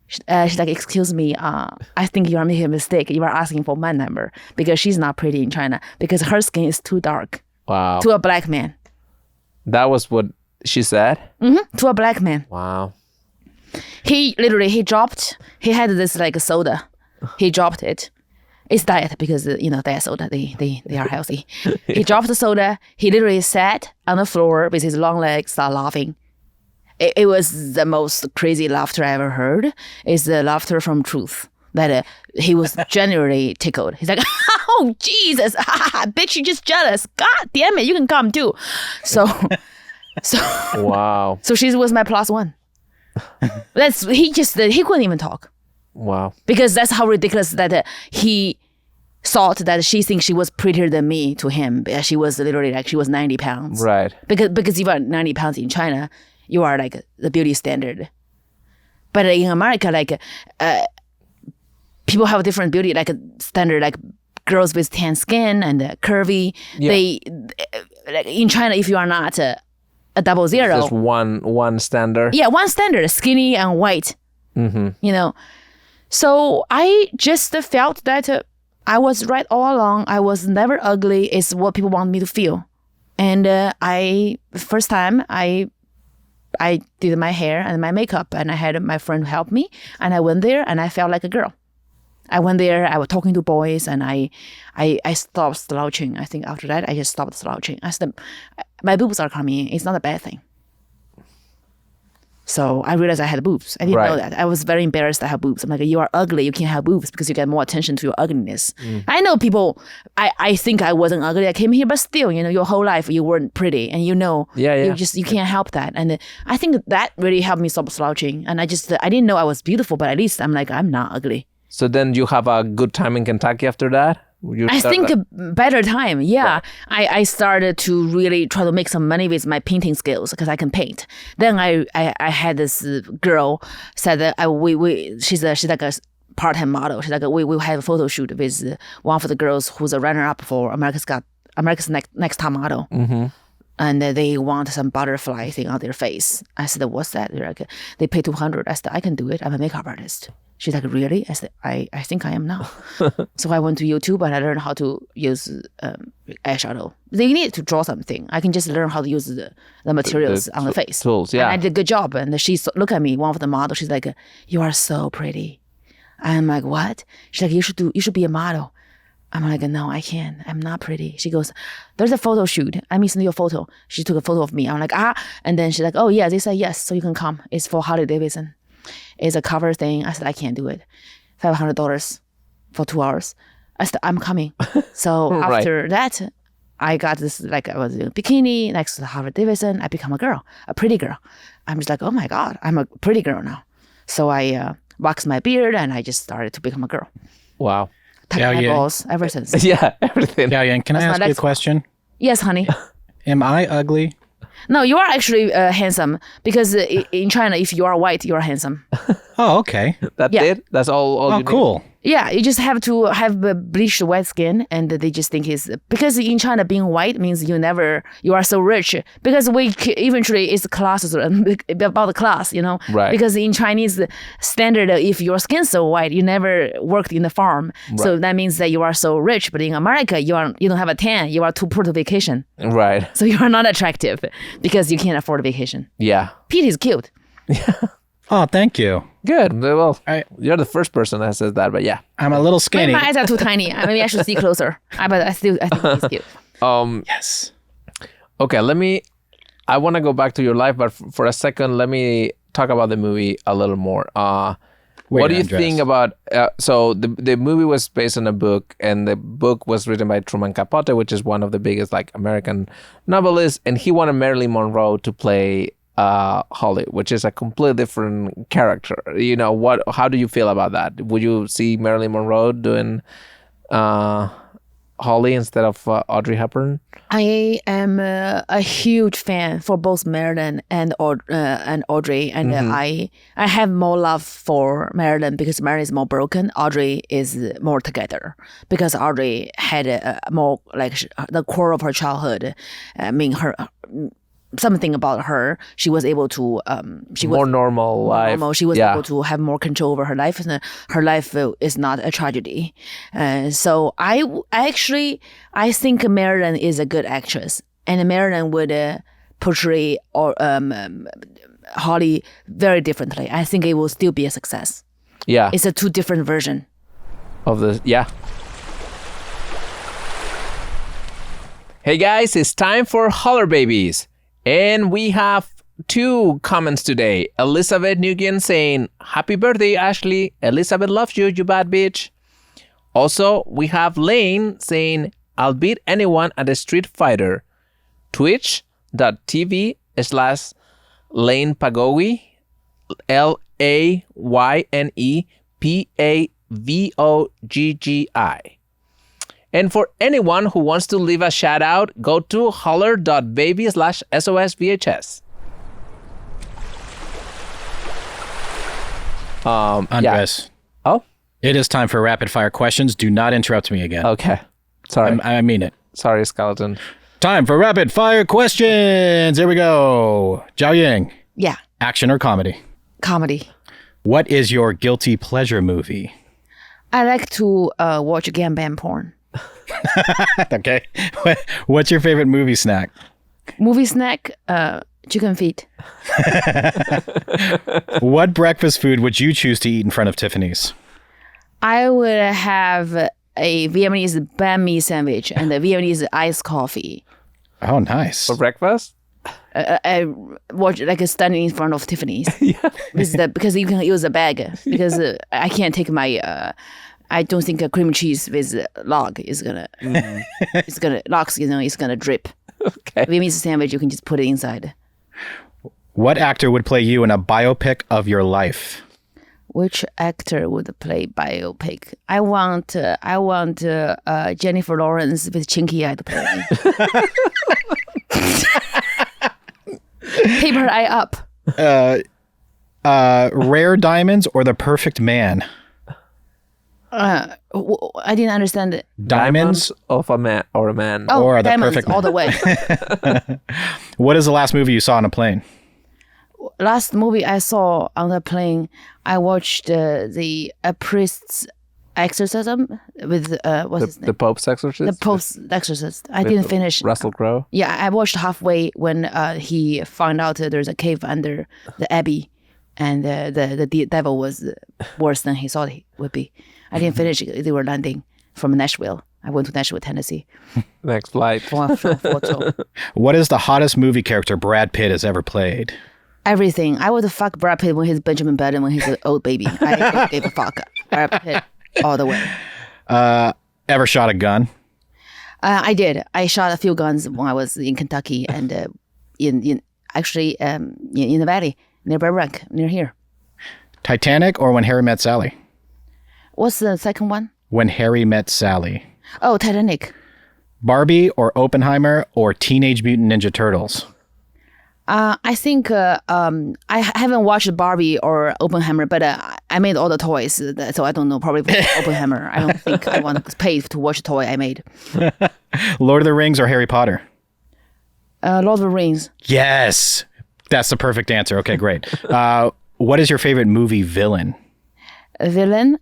She's like, excuse me, I think you are making a mistake. You are asking for my number because she's not pretty in China because her skin is too dark. Wow. To a black man. That was what she said? Mm-hmm. To a black man. Wow. He had this like soda. He dropped it. It's diet because, diet soda, they are healthy. He dropped the soda. He literally sat on the floor with his long legs, started laughing. It was the most crazy laughter I ever heard. It's the laughter from truth. That he was genuinely tickled. He's like, oh, Jesus, bitch, you just jealous. God damn it, you can come too. So wow. So she was my plus one. He couldn't even talk. Wow. Because that's how ridiculous that he thought that she thinks she was prettier than me to him. She was literally like, she was 90 pounds. Right. Because you are 90 pounds in China, you are like the beauty standard. But in America, like people have different beauty like standard, like girls with tan skin and curvy. Yeah. They like in China, if you are not a 00, just one standard. Yeah, one standard, skinny and white. Mm-hmm. So I just felt that I was right all along. I was never ugly. It's what people want me to feel. And first time I did my hair and my makeup, and I had my friend help me, and I went there and I felt like a girl. I went there, I was talking to boys, and I stopped slouching. I think after that, I just stopped slouching. I said, my boobs are coming in. It's not a bad thing. So I realized I had boobs. I didn't know that. I was very embarrassed I have boobs. I'm like, you are ugly. You can't have boobs because you get more attention to your ugliness. I know people, I think I wasn't ugly. I came here, but still, your whole life you weren't pretty. And you can't help that. And I think that really helped me stop slouching. And I didn't know I was beautiful, but at least I'm like, I'm not ugly. So then you have a good time in Kentucky after that? I think a better time. Yeah. Right. I started to really try to make some money with my painting skills because I can paint. Then I had this girl said that she's like a part-time model. She's like, we have a photo shoot with one of the girls who's a runner-up for America's Next Top Model. Mm-hmm. And they want some butterfly thing on their face. I said, what's that? They're like, they pay $200. I said, I can do it. I'm a makeup artist. She's like, really? I said, I think I am now. So I went to YouTube and I learned how to use eyeshadow. They need to draw something. I can just learn how to use the materials on the face. Tools, yeah. And I did a good job. And she looked at me, one of the models. She's like, you are so pretty. I'm like, what? She's like, you should be a model. I'm like, no, I can't. I'm not pretty. She goes, there's a photo shoot. I missed your photo. She took a photo of me. I'm like, And then she's like, oh, yeah, they said yes, so you can come. It's for Harley Davidson. It's a cover thing. I said, I can't do it. $500 for 2 hours. I said, I'm coming. So after that, I got this, like I was in a bikini next to Harley Davidson. I become a girl, a pretty girl. I'm just like, oh my God, I'm a pretty girl now. So I waxed my beard and I just started to become a girl. Wow. Tucked my balls ever since. Yeah, everything. Jiaoying, can I ask you a question? Yes, honey. Am I ugly? No, you are actually handsome because in China, if you are white, you are handsome. Oh, okay. That's it? That's all you need? Cool. Yeah, you just have to have bleached white skin, and they just think it's because in China being white means you are so rich because we eventually it's classes about the class, Right. Because in Chinese standard, if your skin's so white, you never worked in the farm, so that means that you are so rich. But in America, you don't have a tan, you are too poor to vacation, right? So you are not attractive because you can't afford a vacation. Yeah, Pete is cute. Yeah. Oh, thank you. Good. Well, you're the first person that says that, but yeah. I'm a little skinny. My eyes are too tiny. Maybe I should see closer. But I think he's cute. Yes. Okay, I want to go back to your life, but for a second, let me talk about the movie a little more. What do you think about, so the movie was based on a book, and the book was written by Truman Capote, which is one of the biggest American novelists, and he wanted Marilyn Monroe to play Holly, which is a completely different character. You know, how do you feel about that? Would you see Marilyn Monroe doing Holly instead of Audrey Hepburn? I am a huge fan for both Marilyn and Audrey, and I have more love for Marilyn because Marilyn is more broken. Audrey is more together because Audrey had more like the core of her childhood. I mean, something about her. She was able to More normal life. She was able to have more control over her life, and her life is not a tragedy. So I think Marilyn is a good actress, and Marilyn would portray Holly very differently. I think it will still be a success. Yeah, it's a two different version of the Hey guys, it's time for Holler Babies. And we have 2 comments today. Elizabeth Nguyen saying, "Happy birthday, Ashley. Elizabeth loves you, you bad bitch." Also, we have Lane saying, "I'll beat anyone at a Street Fighter." Twitch.tv/Lane Pagogi, LaYnePavoggi. And for anyone who wants to leave a shout out, go to holler.baby/SOS VHS. Andres. Yeah. Oh? It is time for rapid fire questions. Do not interrupt me again. Okay. Sorry. I mean it. Sorry, Skeleton. Time for rapid fire questions. Here we go. Jiaoying. Yeah, Action or comedy? comedy. What is your guilty pleasure movie? I like to watch gangbang porn. Okay. What's your favorite movie snack? Movie snack, chicken feet. What breakfast food would you choose to eat in front of Tiffany's? I would have a Vietnamese banh mi sandwich and a Vietnamese iced coffee. Oh, nice. For breakfast? I watch like standing in front of Tiffany's. Because you can use a bag. Because I can't take my. I don't think a cream cheese with log is gonna. It's gonna logs. It's gonna drip. Okay. Vietnamese sandwich, you can just put it inside. What actor would play you in a biopic of your life? Which actor would play biopic? I want Jennifer Lawrence with chinky eye to play me. Tape her eye up. Rare diamonds or the perfect man? I didn't understand it. Diamonds of a man or a man. Oh, or the diamonds perfect man. all the way. What is the last movie you saw on a plane? Last movie I saw on the plane, I watched the priest's exorcism with what's his name? The Pope's Exorcist? The Pope's exorcist. I didn't finish. Russell Crowe? Yeah, I watched halfway when he found out that there's a cave under the abbey, and the devil was worse than he thought he would be. I didn't finish. They were landing from Nashville. I went to Nashville, Tennessee. Next flight. For photo. What is the hottest movie character Brad Pitt has ever played? Everything. I would fuck Brad Pitt when he's Benjamin Button when he's an old baby. I don't give a fuck. Brad Pitt all the way. Ever shot a gun? I did. I shot a few guns when I was in Kentucky and in the valley near Burbank, near here. Titanic or When Harry Met Sally? What's the second one? When Harry Met Sally. Oh, Titanic. Barbie or Oppenheimer or Teenage Mutant Ninja Turtles? I think I haven't watched Barbie or Oppenheimer, but I made all the toys, so I don't know. Probably Oppenheimer. I don't think I want to pay to watch a toy I made. Lord of the Rings or Harry Potter? Lord of the Rings. Yes. That's the perfect answer. Okay, great. What is your favorite movie villain? Villain?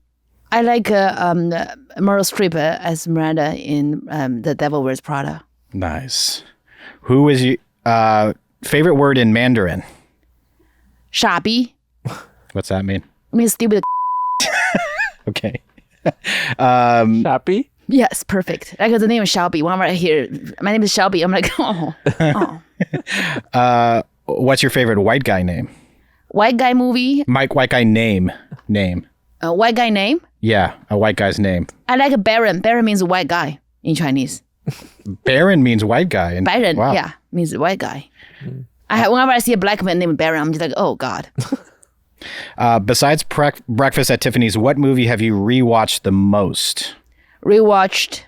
I like Meryl Streep as Miranda in The Devil Wears Prada. Nice. Who is your favorite word in Mandarin? 傻逼. What's that mean? It means stupid. Okay. Happy? Yes, perfect. Like the name is Shelby. Whenever I hear, my name is Shelby, I'm like, oh. What's your favorite white guy name? White guy movie? White guy name. White guy name? Yeah, a white guy's name. I like Baron. Baron means white guy in Chinese. Baron means white guy. Baron, Wow. yeah, means white guy. Whenever I see a black man named Baron, I'm just like, oh God. Besides Breakfast at Tiffany's, what movie have you rewatched the most? Rewatched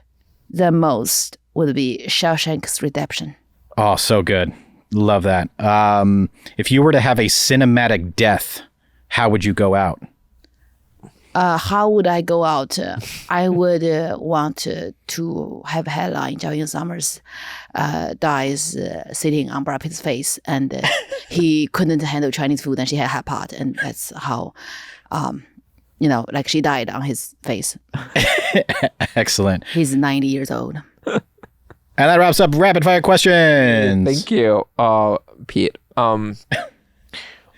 the most would be Shawshank's Redemption. Oh, so good. Love that. If you were to have a cinematic death, how would you go out? How would I go out? I would want to have a headline, Jiaoying Summers dies sitting on Brad Pitt's face, and he couldn't handle Chinese food and she had hot pot, and that's how, like she died on his face. Excellent. He's 90 years old. And that wraps up rapid fire questions. Thank you, Pete.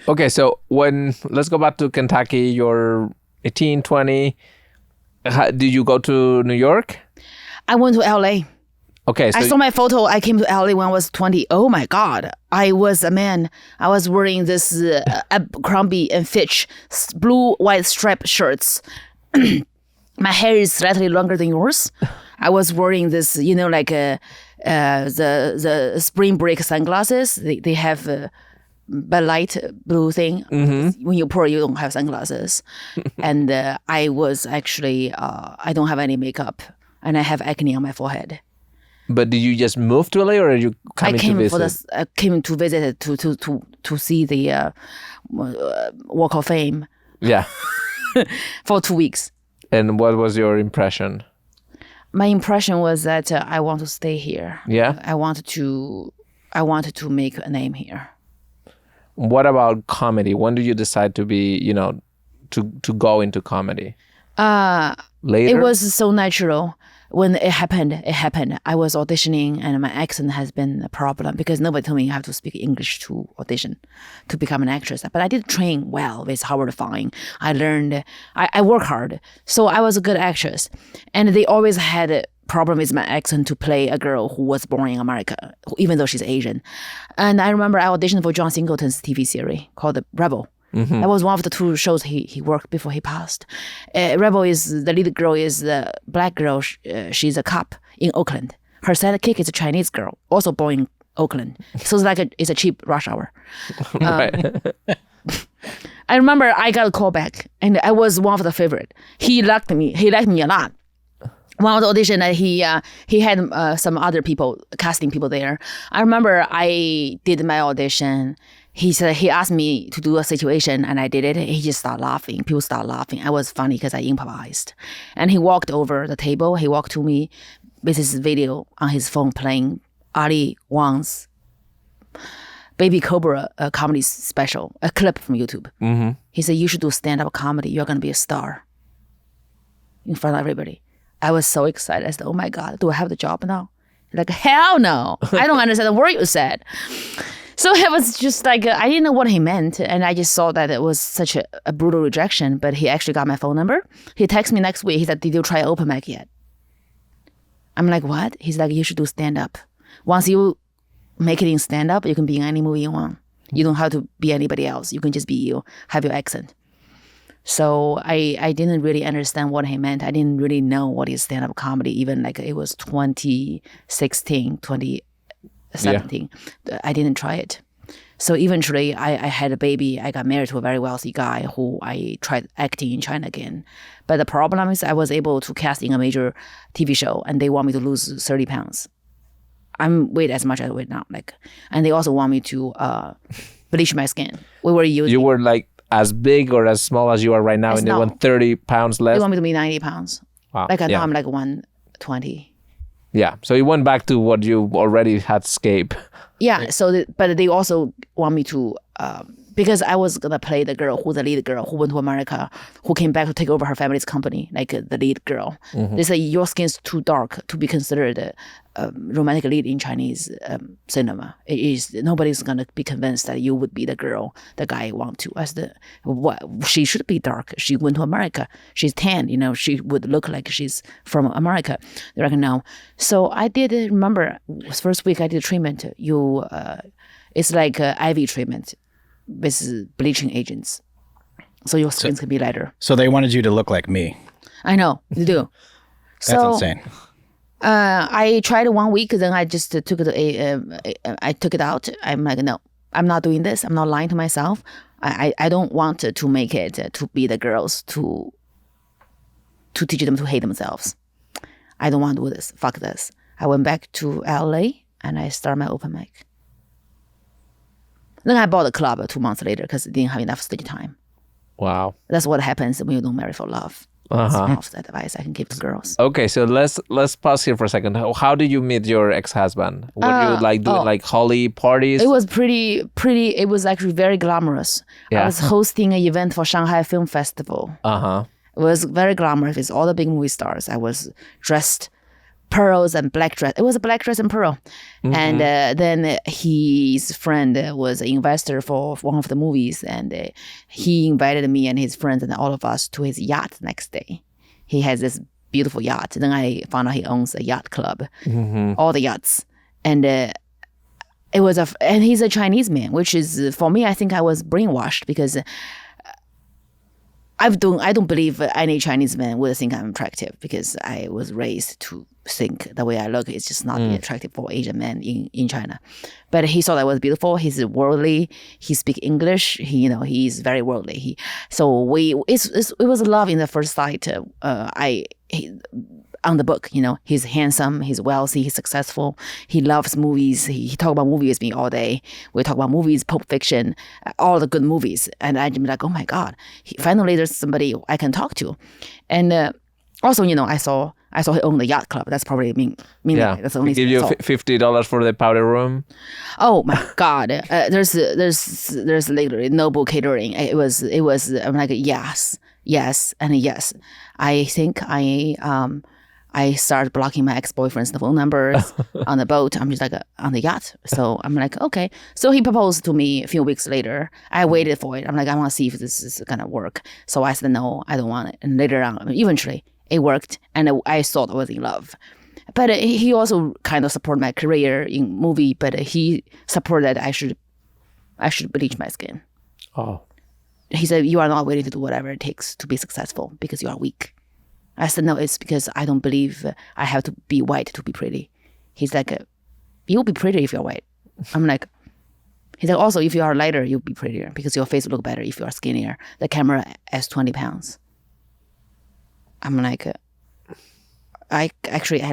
Okay, so let's go back to Kentucky. You're 18, 20. Did you go to New York? I went to LA. Okay, so I saw my photo. I came to LA when I was 20. Oh my God. I was a man. I was wearing this Abercrombie and Fitch blue, white striped shirts. My hair is slightly longer than yours. I was wearing this, the spring break sunglasses. They have a light blue thing. Mm-hmm. When you pour, you don't have sunglasses. And I was actually, I don't have any makeup. And I have acne on my forehead. But did you just move to LA, or are you coming to visit? I came to visit to see the Walk of Fame. Yeah. For 2 weeks. And what was your impression? My impression was that I want to stay here. Yeah. I wanted to make a name here. What about comedy? When did you decide to be, to go into comedy? Later? It was so natural. When it happened. I was auditioning and my accent has been a problem because nobody told me you have to speak English to audition to become an actress. But I did train well with Howard Fine. I learned, I work hard. So I was a good actress. And they always had a problem with my accent to play a girl who was born in America, even though she's Asian. And I remember I auditioned for John Singleton's TV series called Rebel. Mm-hmm. That was one of the 2 shows he worked before he passed. Rebel is the lead girl is the black girl. She's a cop in Oakland. Her sidekick is a Chinese girl, also born in Oakland. So it's a cheap Rush Hour. Right. I remember I got a call back, and I was one of the favorite. He liked me. He liked me a lot. One of the audition, he had some other casting people there. I remember I did my audition. He asked me to do a situation and I did it. He just started laughing. People started laughing. I was funny because I improvised. And he walked over the table. He walked to me with his video on his phone playing Ali Wang's Baby Cobra comedy special, a clip from YouTube. Mm-hmm. He said, you should do stand-up comedy. You're going to be a star in front of everybody. I was so excited. I said, oh my God, do I have the job now? He's like, hell no. I don't understand the word you said. So it was just like, I didn't know what he meant. And I just saw that it was such a brutal rejection. But he actually got my phone number. He texted me next week. He said, did you try open mic yet? I'm like, what? He's like, you should do stand-up. Once you make it in stand-up, you can be in any movie you want. You don't have to be anybody else. You can just be you, have your accent. So I didn't really understand what he meant. I didn't really know what is stand-up comedy. Even like it was 2016, 2017. Yeah. I didn't try it. So eventually I had a baby. I got married to a very wealthy guy who I tried acting in China again. But the problem is I was able to cast in a major TV show and they want me to lose 30 pounds. I'm weight as much as I weigh now. And they also want me to bleach my skin. You were like as big or as small as you are right now, and they want 30 pounds less? They want me to be 90 pounds. Wow. Now I'm like 120. Yeah, so you went back to what you already had escaped. Yeah, but they also want me to, because I was going to play the girl who's the lead girl who went to America, who came back to take over her family's company, like the lead girl. Mm-hmm. They say your skin's too dark to be considered a romantic lead in Chinese cinema. Nobody's going to be convinced that you would be the girl the guy want to. She should be dark. She went to America. She's tan, she would look like she's from America. They're like, no. So I did remember, first week I did treatment. It's like IV treatment with bleaching agents. So your skin can be lighter. So they wanted you to look like me. I know, you do. That's insane. I tried 1 week, then I just took it. I took it out. I'm like, no, I'm not doing this. I'm not lying to myself. I don't want to make it to be the girls to teach them to hate themselves. I don't want to do this. Fuck this. I went back to LA and I started my open mic. Then I bought a club 2 months later because it didn't have enough stage time. Wow. That's what happens when you don't marry for love. That's half the advice I can give to girls. Okay, so let's pause here for a second. How did you meet your ex-husband? Were you like doing like Holly parties? It was pretty. It was actually very glamorous. Yeah. I was hosting an event for Shanghai Film Festival. It was very glamorous with all the big movie stars. I was dressed pearls and black dress. It was a black dress and pearl. And then his friend was an investor for one of the movies, and he invited me and his friends and all of us to his yacht next day. He has this beautiful yacht. Then I found out he owns a yacht club, all the yachts, and it was and he's a Chinese man, which is for me. I think I was brainwashed because I don't believe any Chinese man would think I'm attractive because I was raised to think the way I look is just not attractive for Asian men in China. But he thought I was beautiful. He's worldly. He speaks English. He's very worldly. It was love in the first sight. On the book, he's handsome, he's wealthy, he's successful, he loves movies, he talk about movies with me all day. We talk about movies, Pulp Fiction, all the good movies. And I'm like, oh my God, finally there's somebody I can talk to. And also, I saw he owned the yacht club. That's probably that's the only thing. Give you $50 for the powder room. Oh my God, there's literally Noble Catering. It was. I'm like yes, and yes. I think I started blocking my ex-boyfriend's phone numbers on the boat. I'm just like on the yacht. So I'm like, okay. So he proposed to me a few weeks later. I waited for it. I'm like, I want to see if this is going to work. So I said, no, I don't want it. And later on, eventually it worked. And I thought I was in love. But he also kind of supported my career in movie. But he supported that I should bleach my skin. Oh. He said, you are not willing to do whatever it takes to be successful because you are weak. I said, no, it's because I don't believe I have to be white to be pretty. He's like, you'll be prettier if you're white. I'm like, he's like, also, if you are lighter, you'll be prettier because your face will look better if you are skinnier. The camera has 20 pounds. I'm like, I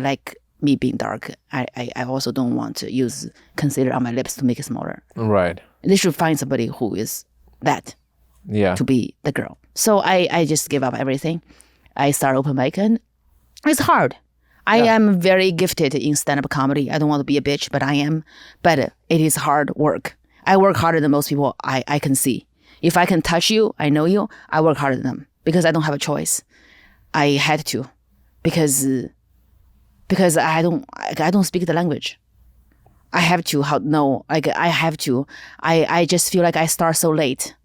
like me being dark. I also don't want to use concealer on my lips to make it smaller. Right. They should find somebody who is that to be the girl. So I just gave up everything. I started open mic and it's hard. I am very gifted in stand-up comedy. I don't want to be a bitch, but I am. But it is hard work. I work harder than most people I can see. If I can touch you, I know you, I work harder than them because I don't have a choice. I had to because I don't speak the language. I have to I just feel like I start so late.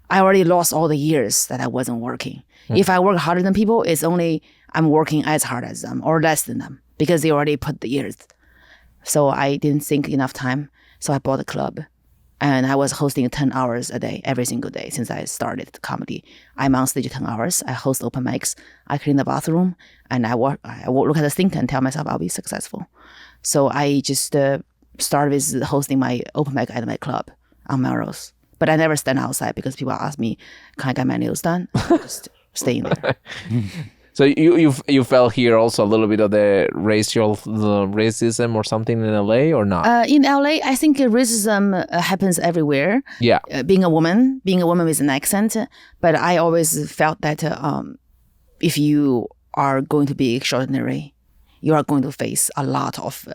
I already lost all the years that I wasn't working. If I work harder than people, it's only I'm working as hard as them or less than them because they already put the years. So I didn't think enough time. So I bought a club and I was hosting 10 hours a day, every single day since I started comedy. I'm on stage 10 hours. I host open mics. I clean the bathroom and I look at the sink and tell myself I'll be successful. So I just started with hosting my open mic at my club on Melrose. But I never stand outside because people ask me, can I get my nails done? Just stay in there. So you felt here also a little bit of the racism or something in LA or not? In LA, I think racism happens everywhere. Yeah. Being a woman with an accent. But I always felt that if you are going to be extraordinary, you are going to face a lot of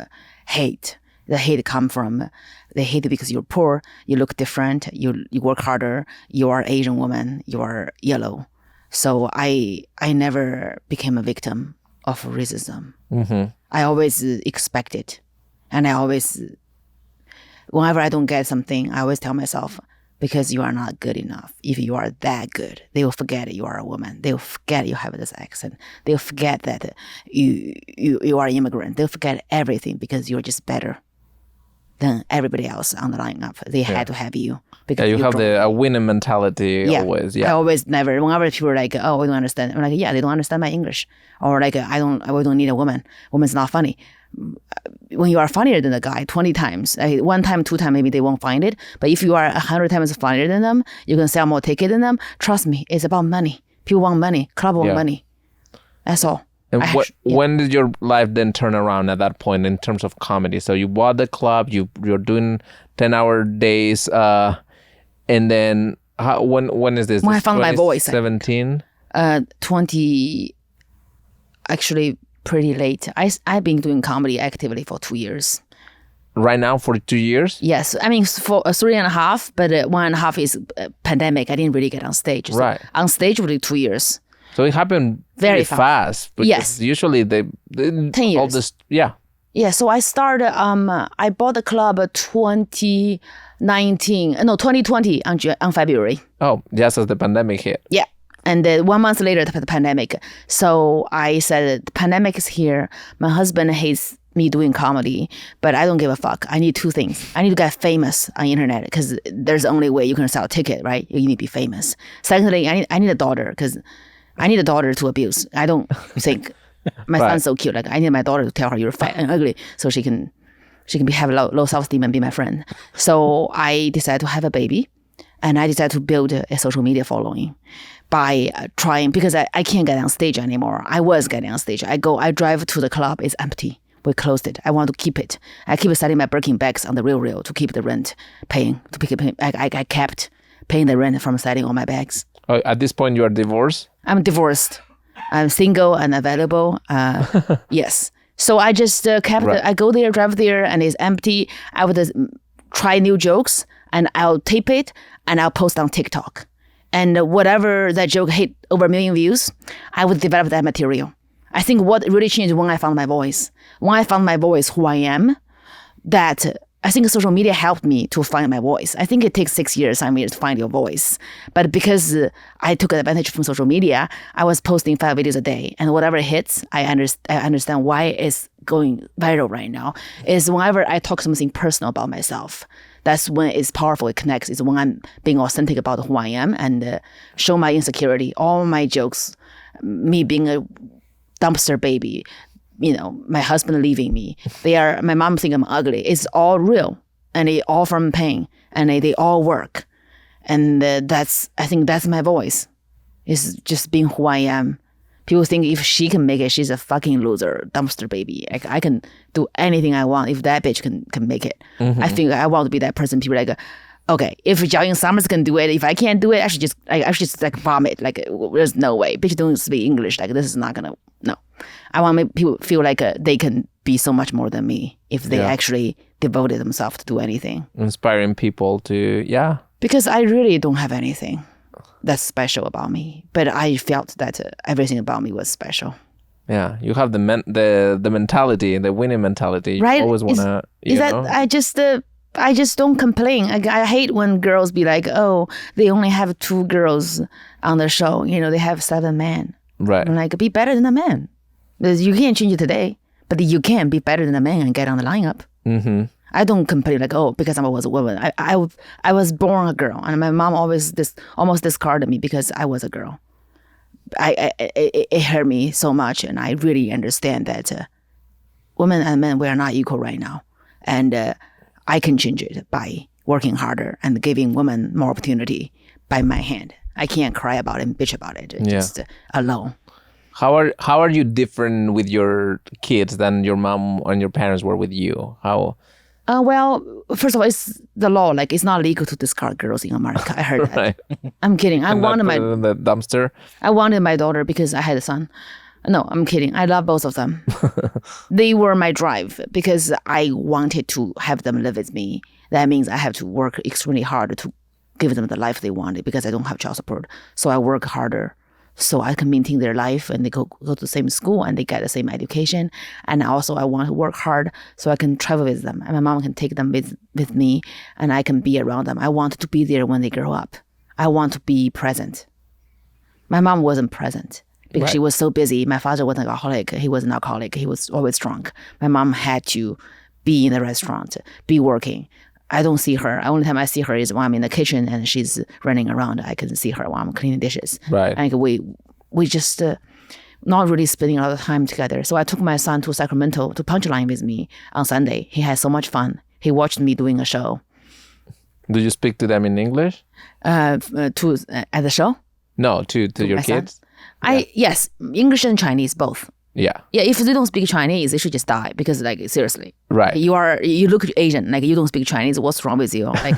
hate. The hate come from the hate because you're poor, you look different, you work harder, you are Asian woman, you are yellow. So I never became a victim of racism. I always expect it. And I always, whenever I don't get something, I always tell myself, because you are not good enough. If you are that good, they will forget you are a woman. They will forget you have this accent. They will forget that you are an immigrant. They'll forget everything because you're just better. than everybody else on the lineup. They had to have you. Because you have a winning mentality always. Yeah. I always never, whenever people are like, oh, we don't understand. I'm like, yeah, they don't understand my English. Or like, we don't need a woman. Woman's not funny. When you are funnier than the guy 20 times, one time, 2 times, maybe they won't find it. But if you are 100 times funnier than them, you can sell more tickets than them. Trust me, it's about money. People want money. Club want money. That's all. And when did your life then turn around at that point in terms of comedy? So you bought the club, you're doing 10-hour days, and then when is this? When I found my voice. 17? 20, actually pretty late. I've been doing comedy actively for 2 years. Right now for 2 years? Yes. I mean, for 3.5, but 1.5 is pandemic. I didn't really get on stage. So right. On stage would be 2 years. So it happened very fast. Yes. Usually they 10 years. All this, yeah. Yeah. So I started, I bought the club 2020 on February. Oh, just as the pandemic hit. Yeah. And then 1 month later, the pandemic. So I said, the pandemic is here. My husband hates me doing comedy, but I don't give a fuck. I need 2 things. I need to get famous on the internet because there's the only way you can sell a ticket, right? You need to be famous. Secondly, I need a daughter because I need a daughter to abuse. I don't think my son's so cute. Like I need my daughter to tell her you're fat and ugly so she can have low self-esteem and be my friend. So I decided to have a baby, and I decided to build a social media following by trying, because I can't get on stage anymore. I was getting on stage. I drive to the club. It's empty. We closed it. I want to keep it. I keep selling my Birkin bags on the real to keep the rent paying. I kept paying the rent from selling all my bags. At this point, you are divorced? I'm divorced. I'm single and available. Yes. So I just kept right. I go there, drive there, and it's empty. I would try new jokes, and I'll tape it, and I'll post on TikTok. And whatever that joke hit over 1 million views, I would develop that material. I think what really changed when I found my voice. When I found my voice, who I am, that I think social media helped me to find my voice. I think it takes 6 years to find your voice. But because I took advantage from social media, I was posting 5 videos a day. And whatever hits, I understand why it's going viral right now. Is whenever I talk something personal about myself, that's when it's powerful, it connects. It's when I'm being authentic about who I am and show my insecurity. All my jokes, me being a dumpster baby, my husband leaving me. My mom think I'm ugly. It's all real, and they all from pain, and they all work. And I think that's my voice. It's just being who I am. People think if she can make it, she's a fucking loser, dumpster baby. Like I can do anything I want if that bitch can make it. Mm-hmm. I think I want to be that person. People like, okay, if Jiaoying Summers can do it, if I can't do it, I should just like vomit. Like there's no way. Bitch don't speak English. Like this is not gonna. No, I want to make people feel like they can be so much more than me if they actually devoted themselves to do anything. Inspiring people to Because I really don't have anything that's special about me, but I felt that everything about me was special. Yeah, you have the mentality, the winning mentality. Right? You always want to. I just don't complain. I hate when girls be like, oh, they only have 2 girls on the show. They have 7 men. Right. I'm like, be better than a man. Because you can't change it today, but you can be better than a man and get on the lineup. Mm-hmm. I don't complain like, oh, because I was a woman. I was born a girl, and my mom always almost discarded me because I was a girl. It hurt me so much, and I really understand that women and men, we are not equal right now. And I can change it by working harder and giving women more opportunity by my hand. I can't cry about it and bitch about it just alone. How are you different with your kids than your mom and your parents were with you? How? Well, first of all, it's the law. Like it's not legal to discard girls in America. I heard right. that. I'm kidding. I wanted in the dumpster. I wanted my daughter because I had a son. No, I'm kidding. I love both of them. They were my drive because I wanted to have them live with me. That means I have to work extremely hard to give them the life they wanted because I don't have child support. So I work harder so I can maintain their life, and they go to the same school and they get the same education. And also I want to work hard so I can travel with them, and my mom can take them with me, and I can be around them. I want to be there when they grow up. I want to be present. My mom wasn't present because she was so busy. My father was an alcoholic. He was an alcoholic. He was always drunk. My mom had to be in the restaurant, be working. I don't see her. Only time I see her is when I'm in the kitchen and she's running around. I can see her while I'm cleaning dishes. Right. Like we just not really spending a lot of time together. So I took my son to Sacramento to Punchline with me on Sunday. He had so much fun. He watched me doing a show. Do you speak to them in English? At the show? No, to your my son? kids? Yes, English and Chinese both. Yeah. Yeah, if they don't speak Chinese, they should just die because, like, seriously, Right. You look Asian, like you don't speak Chinese. What's wrong with you? Like,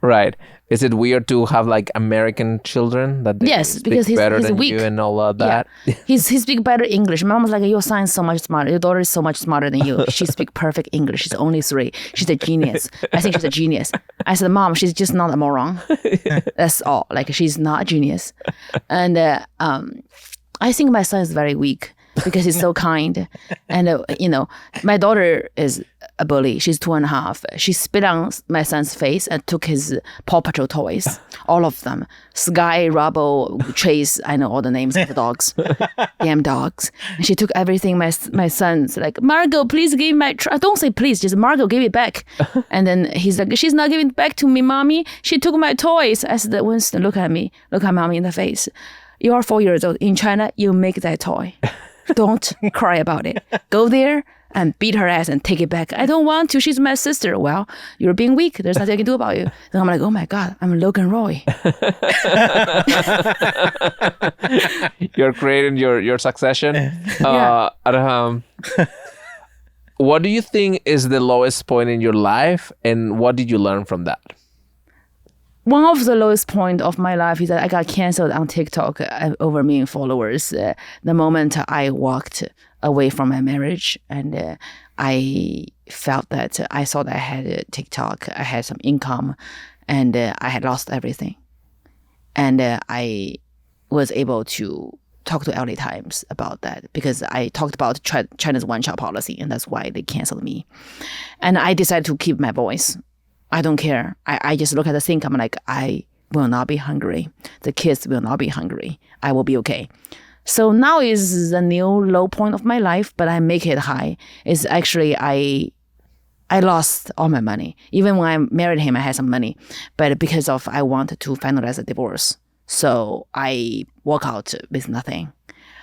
Right. Is it weird to have like American children that they yes, speak because he's better than weak. you and all of that? Yeah. he speak better English. My mom's like, your son's so much smarter. Your daughter is so much smarter than you. She speak perfect English. She's only 3. She's a genius. I think she's a genius. I said, Mom, she's just not a moron. That's all. Like, she's not a genius. And I think my son is very weak because he's so kind. And, my daughter is a bully. She's 2.5. She spit on my son's face and took his Paw Patrol toys, all of them. Sky, Rubble, Chase, I know all the names of the dogs. Damn dogs. And she took everything. My son's like, Margot, please give my... Don't say please, just Margot, give it back. And then he's like, she's not giving it back to me, Mommy. She took my toys. I said, Winston, look at me. Look at Mommy in the face. You are 4 years old. In China, you make that toy. Don't cry about it. Go there and beat her ass and take it back. I don't want to. She's my sister. Well, you're being weak. There's nothing I can do about you. Then I'm like, oh my God, I'm Logan Roy. You're creating your succession. Yeah. What do you think is the lowest point in your life, and what did you learn from that? One of the lowest point of my life is that I got canceled on TikTok over 1 million followers. The moment I walked away from my marriage, and I felt that I thought I had TikTok, I had some income, and I had lost everything. And I was able to talk to LA Times about that because I talked about China's one-child policy, and that's why they canceled me. And I decided to keep my voice. I don't care. I just look at the sink. I'm like, I will not be hungry. The kids will not be hungry. I will be okay. So now is the new low point of my life, but I make it high. It's actually, I lost all my money. Even when I married him, I had some money. But because of I wanted to finalize a divorce. So I walk out with nothing.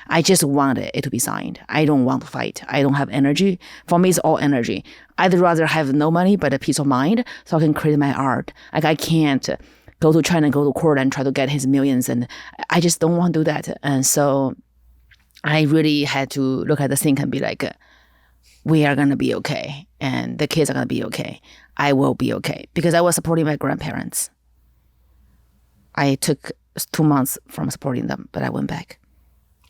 I just wanted it to be signed. I don't want to fight. I don't have energy. For me, it's all energy. I'd rather have no money, but a peace of mind so I can create my art. Like, I can't go to China, go to court and try to get his millions. And I just don't want to do that. And so I really had to look at the thing and be like, we are going to be okay. And the kids are going to be okay. I will be okay. Because I was supporting my grandparents. I took 2 months from supporting them, but I went back.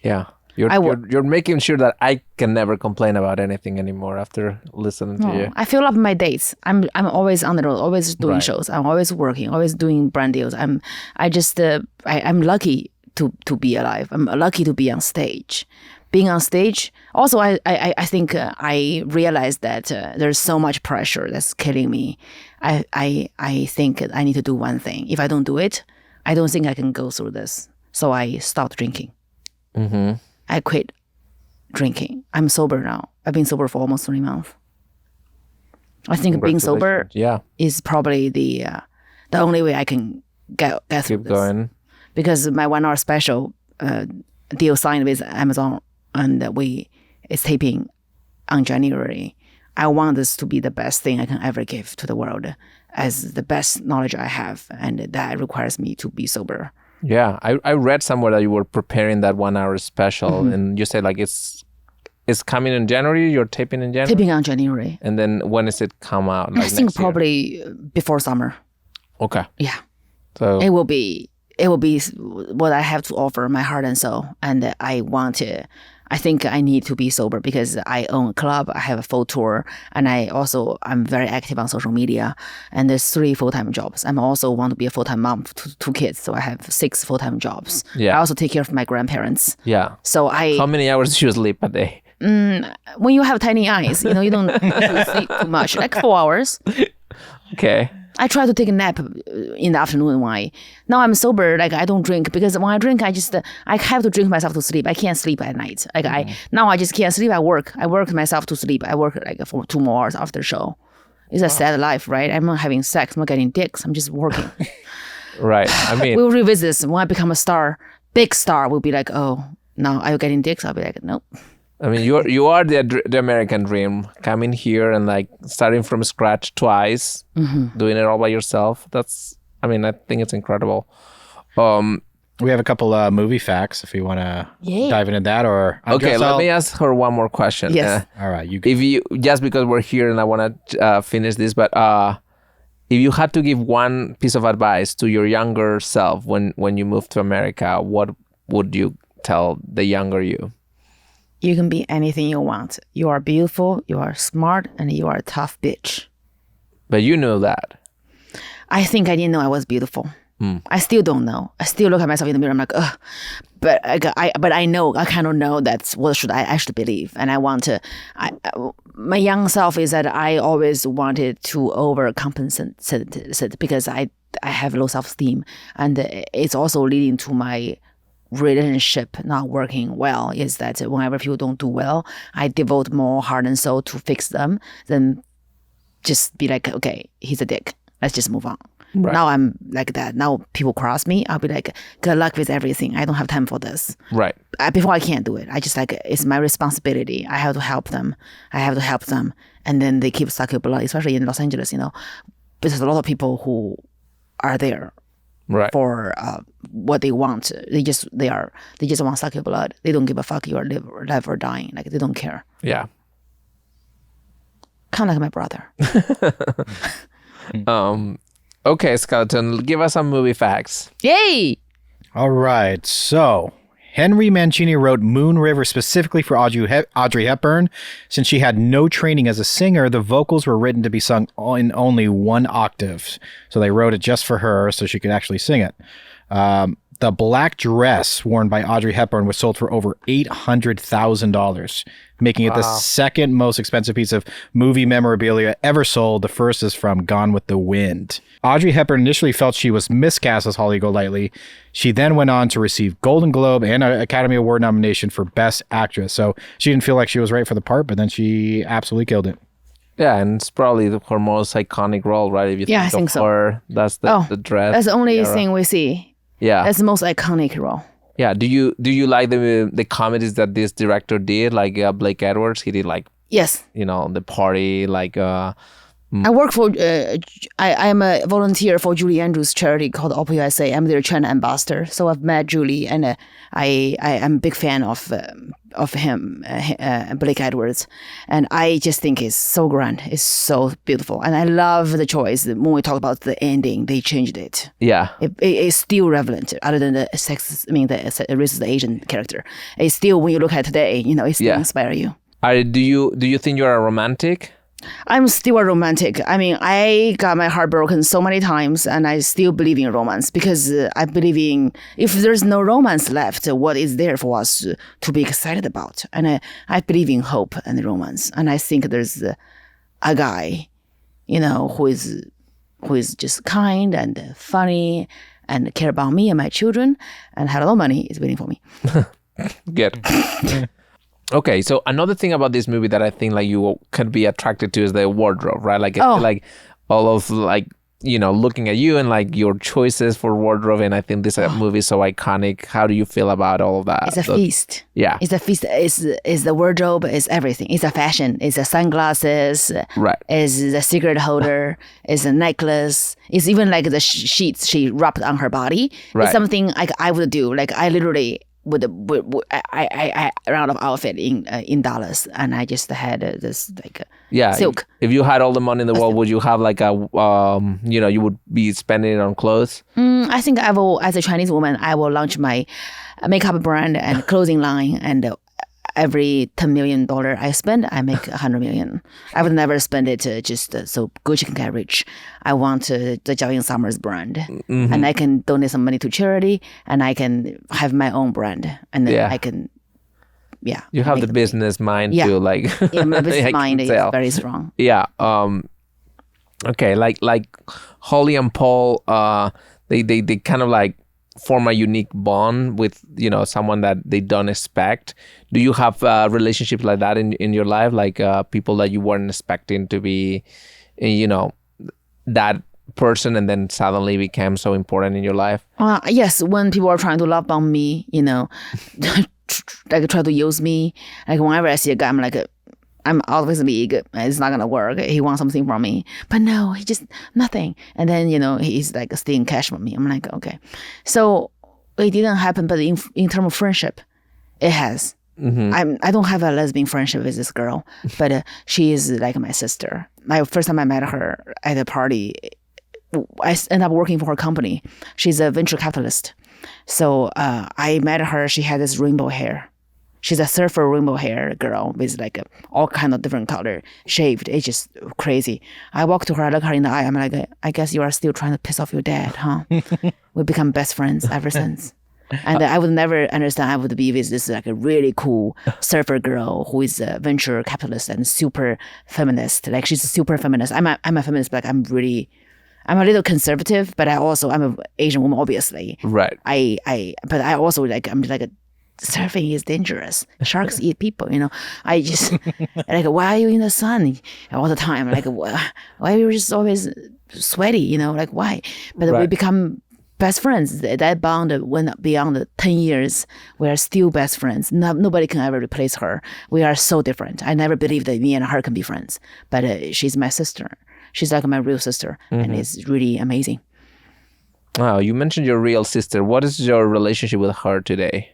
Yeah. You're making sure that I can never complain about anything anymore after listening to you. I fill up my dates. I'm always on the road, always doing Right. shows. I'm always working, always doing brand deals. I'm lucky to be alive. I'm lucky to be on stage. Being on stage, also I think I realized that there's so much pressure that's killing me. I think I need to do one thing. If I don't do it, I don't think I can go through this. So I stopped drinking. Mm-hmm. I quit drinking. I'm sober now. I've been sober for almost 3 months. I think being sober is probably the only way I can get through Keep this. going. Because my 1 hour special deal signed with Amazon, and it's taping on January. I want this to be the best thing I can ever give to the world as the best knowledge I have, and that requires me to be sober. Yeah, I read somewhere that you were preparing that 1 hour special, and you said like it's coming in January. You're taping in January. Taping on January, And then when does it come out? I Like think next year? probably before summer. Okay. Yeah, So it will be what I have to offer, my heart and soul, and I think I need to be sober because I own a club, I have a full tour, and I'm very active on social media, and there's 3 full-time jobs. I also want to be a full-time mom to 2 kids, so I have 6 full-time jobs. Yeah. I also take care of my grandparents. yeah. So How many hours do you sleep a day? when you have tiny eyes, you don't sleep too much, like 4 hours. Okay. I try to take a nap in the afternoon. Why? Now I'm sober. Like I don't drink because when I drink, I have to drink myself to sleep. I can't sleep at night. Like now I just can't sleep. I work myself to sleep. I work like for 2 more hours after the show. It's a sad life, right? I'm not having sex. I'm not getting dicks. I'm just working. Right. I mean, we'll revisit this when I become a star. Big star. We'll be like, oh, now are you getting dicks? I'll be like, nope. I mean, you are the American dream, coming here and like starting from scratch twice, doing it all by yourself. I think it's incredible. We have a couple movie facts if you want to dive into that, or okay, let me ask her one more question. Yes. All right, if you just because we're here and I want to finish this, but if you had to give one piece of advice to your younger self when you moved to America, what would you tell the younger you? You can be anything you want. You are beautiful, you are smart, and you are a tough bitch. But you knew that. I think I didn't know I was beautiful. I still don't know. I still look at myself in the mirror. I'm like, ugh. But I know. I kind of know that's what should I actually believe. And I want to. My young self is that I always wanted to overcompensate because I have low self-esteem, and it's also leading to my relationship not working well. Is that whenever people don't do well, I devote more heart and soul to fix them than just be like, okay, he's a dick. Let's just move on. Right. Now I'm like that. Now people cross me. I'll be like, good luck with everything. I don't have time for this. Right. Before I can't do it. I just like, it's my responsibility. I have to help them. And then they keep sucking blood, especially in Los Angeles, because a lot of people who are there for what they want. They just want to suck your blood. They don't give a fuck you are alive or dying. Like they don't care. Yeah. Kind of like my brother. Okay, Skeleton, give us some movie facts. Yay! All right, so Henry Mancini wrote Moon River specifically for Audrey Hepburn. Since she had no training as a singer, the vocals were written to be sung in only 1 octave. So they wrote it just for her so she could actually sing it. The black dress worn by Audrey Hepburn was sold for over $800,000, making it the second most expensive piece of movie memorabilia ever sold. The first is from Gone with the Wind. Audrey Hepburn initially felt she was miscast as Holly Golightly. She then went on to receive Golden Globe and an Academy Award nomination for Best Actress. So she didn't feel like she was right for the part, but then she absolutely killed it. Yeah, and it's probably her most iconic role, right? If you think of her, that's the dress. That's the only thing we see. Yeah, that's the most iconic role. Yeah. Do you like the comedies that this director did, like Blake Edwards? He did like the party, like. I work for. I am a volunteer for Julie Andrews' charity called Opera USA. I'm their China ambassador, so I've met Julie, and I am a big fan of him, Blake Edwards, and I just think it's so grand. It's so beautiful, and I love the choice. When we talk about the ending, they changed it. Yeah, it's still relevant, other than the sex. I mean, the racist Asian character. It's still, when you look at it today, it still inspires you. Do you think you're a romantic? I'm still a romantic. I mean, I got my heart broken so many times, and I still believe in romance because I believe if there's no romance left, what is there for us to be excited about? And I believe in hope and romance. And I think there's a guy, who is just kind and funny and care about me and my children and had a lot of money is waiting for me. Good. Okay, so another thing about this movie that I think like you could be attracted to is the wardrobe, right? Like like all of like looking at you and like your choices for wardrobe, and I think this movie is so iconic. How do you feel about all of that? It's a feast. Yeah, it's a feast. It's the wardrobe. It's everything. It's a fashion. It's the sunglasses. Right. It's the cigarette holder. It's a necklace. It's even like the sheets she wrapped on her body. Right. It's something like I would do. Like I literally. I ran out of outfit in Dallas, and I just had this like silk. If you had all the money in the world, would you have like a you would be spending it on clothes? I think I will, as a Chinese woman, I will launch my makeup brand and clothing line, and every $10 million I spend, I make $100 million. I would never spend it just so Gucci can get rich. I want the Jiaoying Summers brand, and I can donate some money to charity, and I can have my own brand, and then I can, You have the business mind too, like my business mind is very strong. Yeah. Okay, like Holly and Paul, they kind of like form a unique bond with someone that they don't expect. Do you have relationships like that in your life, like people that you weren't expecting to be, that person, and then suddenly became so important in your life? Yes, when people are trying to love bomb me, like try to use me, like whenever I see a guy, I'm like, I'm out of his league. It's not gonna work. He wants something from me, but no, he just nothing. And then he's like stealing cash from me. I'm like, okay, so it didn't happen. But in terms of friendship, it has. Mm-hmm. I don't have a lesbian friendship with this girl, but she is like my sister. My first time I met her at a party, I ended up working for her company. She's a venture capitalist. So I met her. She had this rainbow hair. She's a surfer rainbow hair girl with like all kind of different color, shaved. It's just crazy. I walk to her, I look her in the eye. I'm like, I guess you are still trying to piss off your dad, huh? We become best friends ever since. And I would never understand I would be with this like a really cool surfer girl who is a venture capitalist and super feminist. Like she's a super feminist. I'm a feminist, but like, I'm a little conservative, but I'm an Asian woman, obviously. Right. But I also I'm like surfing is dangerous. Sharks eat people, I just like, why are you in the sun all the time? Like, why are you just always sweaty? Like why? But we become best friends. That bond went beyond 10 years. We are still best friends. Nobody can ever replace her. We are so different. I never believed that me and her can be friends. But she's my sister. She's like my real sister, and it's really amazing. Wow, you mentioned your real sister. What is your relationship with her today?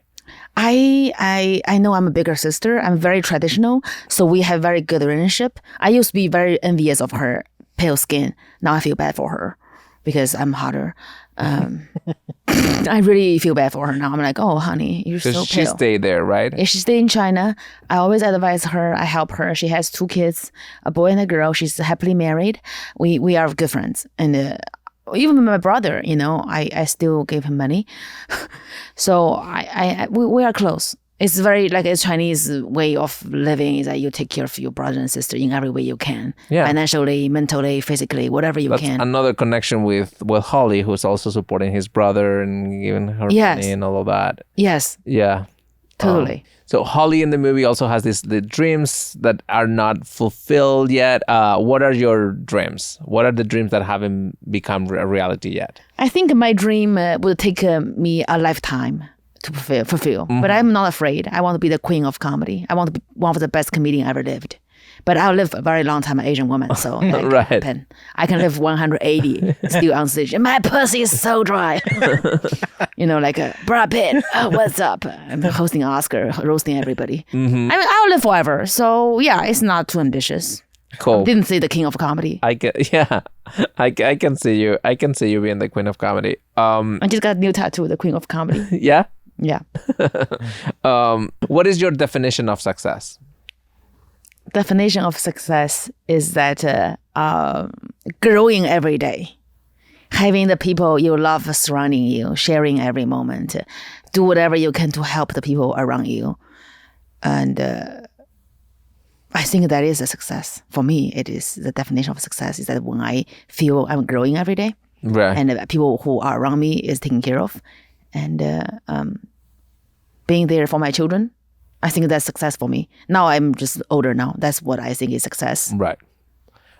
I know I'm a bigger sister. I'm very traditional, so we have very good relationship. I used to be very envious of her pale skin. Now I feel bad for her because I'm hotter. I really feel bad for her now. I'm like, oh, honey, you're so pale. She stayed there, right? Yeah, she stayed in China. I always advise her. I help her. She has 2 kids, a boy and a girl. She's happily married. We are good friends. And even my brother, I still gave him money. So we are close. It's very like a Chinese way of living is that you take care of your brother and sister in every way you can. Yeah. Financially, mentally, physically, whatever you can. That's another connection with Holly, who's also supporting his brother and giving her money and all of that. Yes. Yeah. Totally. So Holly in the movie also has the dreams that are not fulfilled yet. What are your dreams? What are the dreams that haven't become a reality yet? I think my dream will take me a lifetime to fulfill. Mm-hmm. But I'm not afraid. I want to be the queen of comedy. I want to be one of the best comedians ever lived. But I'll live a very long time, an Asian woman, so that can happen. I can live 180 still on stage. My pussy is so dry. Like Brad Pitt, what's up? I'm hosting an Oscar, roasting everybody. Mm-hmm. I'll live forever. So yeah, it's not too ambitious. Cool. I didn't say the king of comedy. I can see you. I can see you being the queen of comedy. I just got a new tattoo, the queen of comedy. Yeah? Yeah. What is your definition of success? Definition of success is that growing every day, having the people you love surrounding you, sharing every moment, do whatever you can to help the people around you. And I think that is a success. For me, it is the definition of success is that when I feel I'm growing every day, right, and the people who are around me is taken care of, and being there for my children, I think that's success for me. Now I'm just older now. That's what I think is success. Right.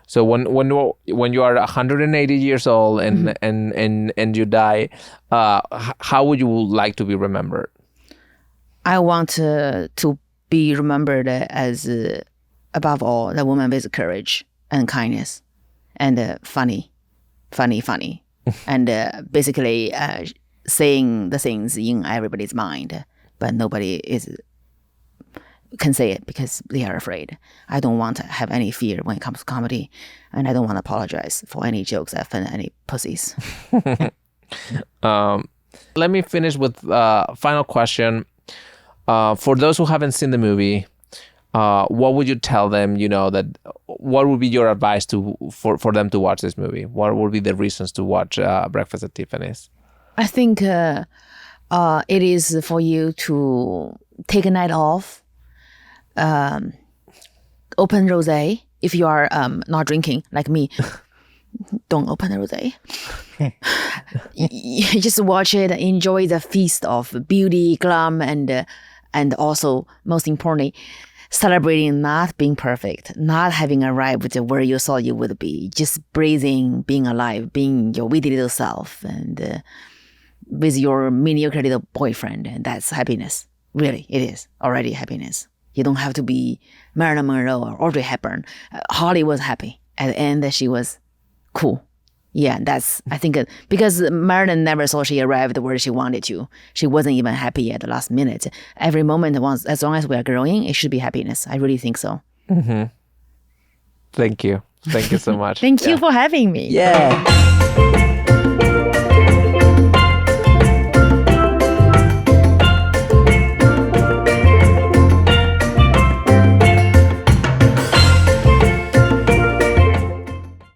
So when you are 180 years old and and you die, how would you like to be remembered? I want to be remembered as above all the woman with courage and kindness and funny, and basically saying the things in everybody's mind, but nobody can say it because they are afraid. I don't want to have any fear when it comes to comedy, and I don't want to apologize for any jokes that offend any pussies. Let me finish with final question. For those who haven't seen the movie, what would you tell them? What would be your advice for them to watch this movie? What would be the reasons to watch Breakfast at Tiffany's? I think it is for you to take a night off. Open rosé if you are not drinking like me, don't open the rosé. You just watch it, enjoy the feast of beauty, glam, and also, most importantly, celebrating not being perfect, not having arrived where you thought you would be, just breathing, being alive, being your witty little self, and with your mediocre little boyfriend, and that's happiness. Really, it is already happiness. You don't have to be Marilyn Monroe or Audrey Hepburn. Holly was happy. At the end, she was cool. Yeah, that's, I think, because Marilyn never thought she arrived where she wanted to. She wasn't even happy at the last minute. Every moment, as long as we are growing, it should be happiness. I really think so. Thank you. Thank you so much. Thank you for having me. Yeah.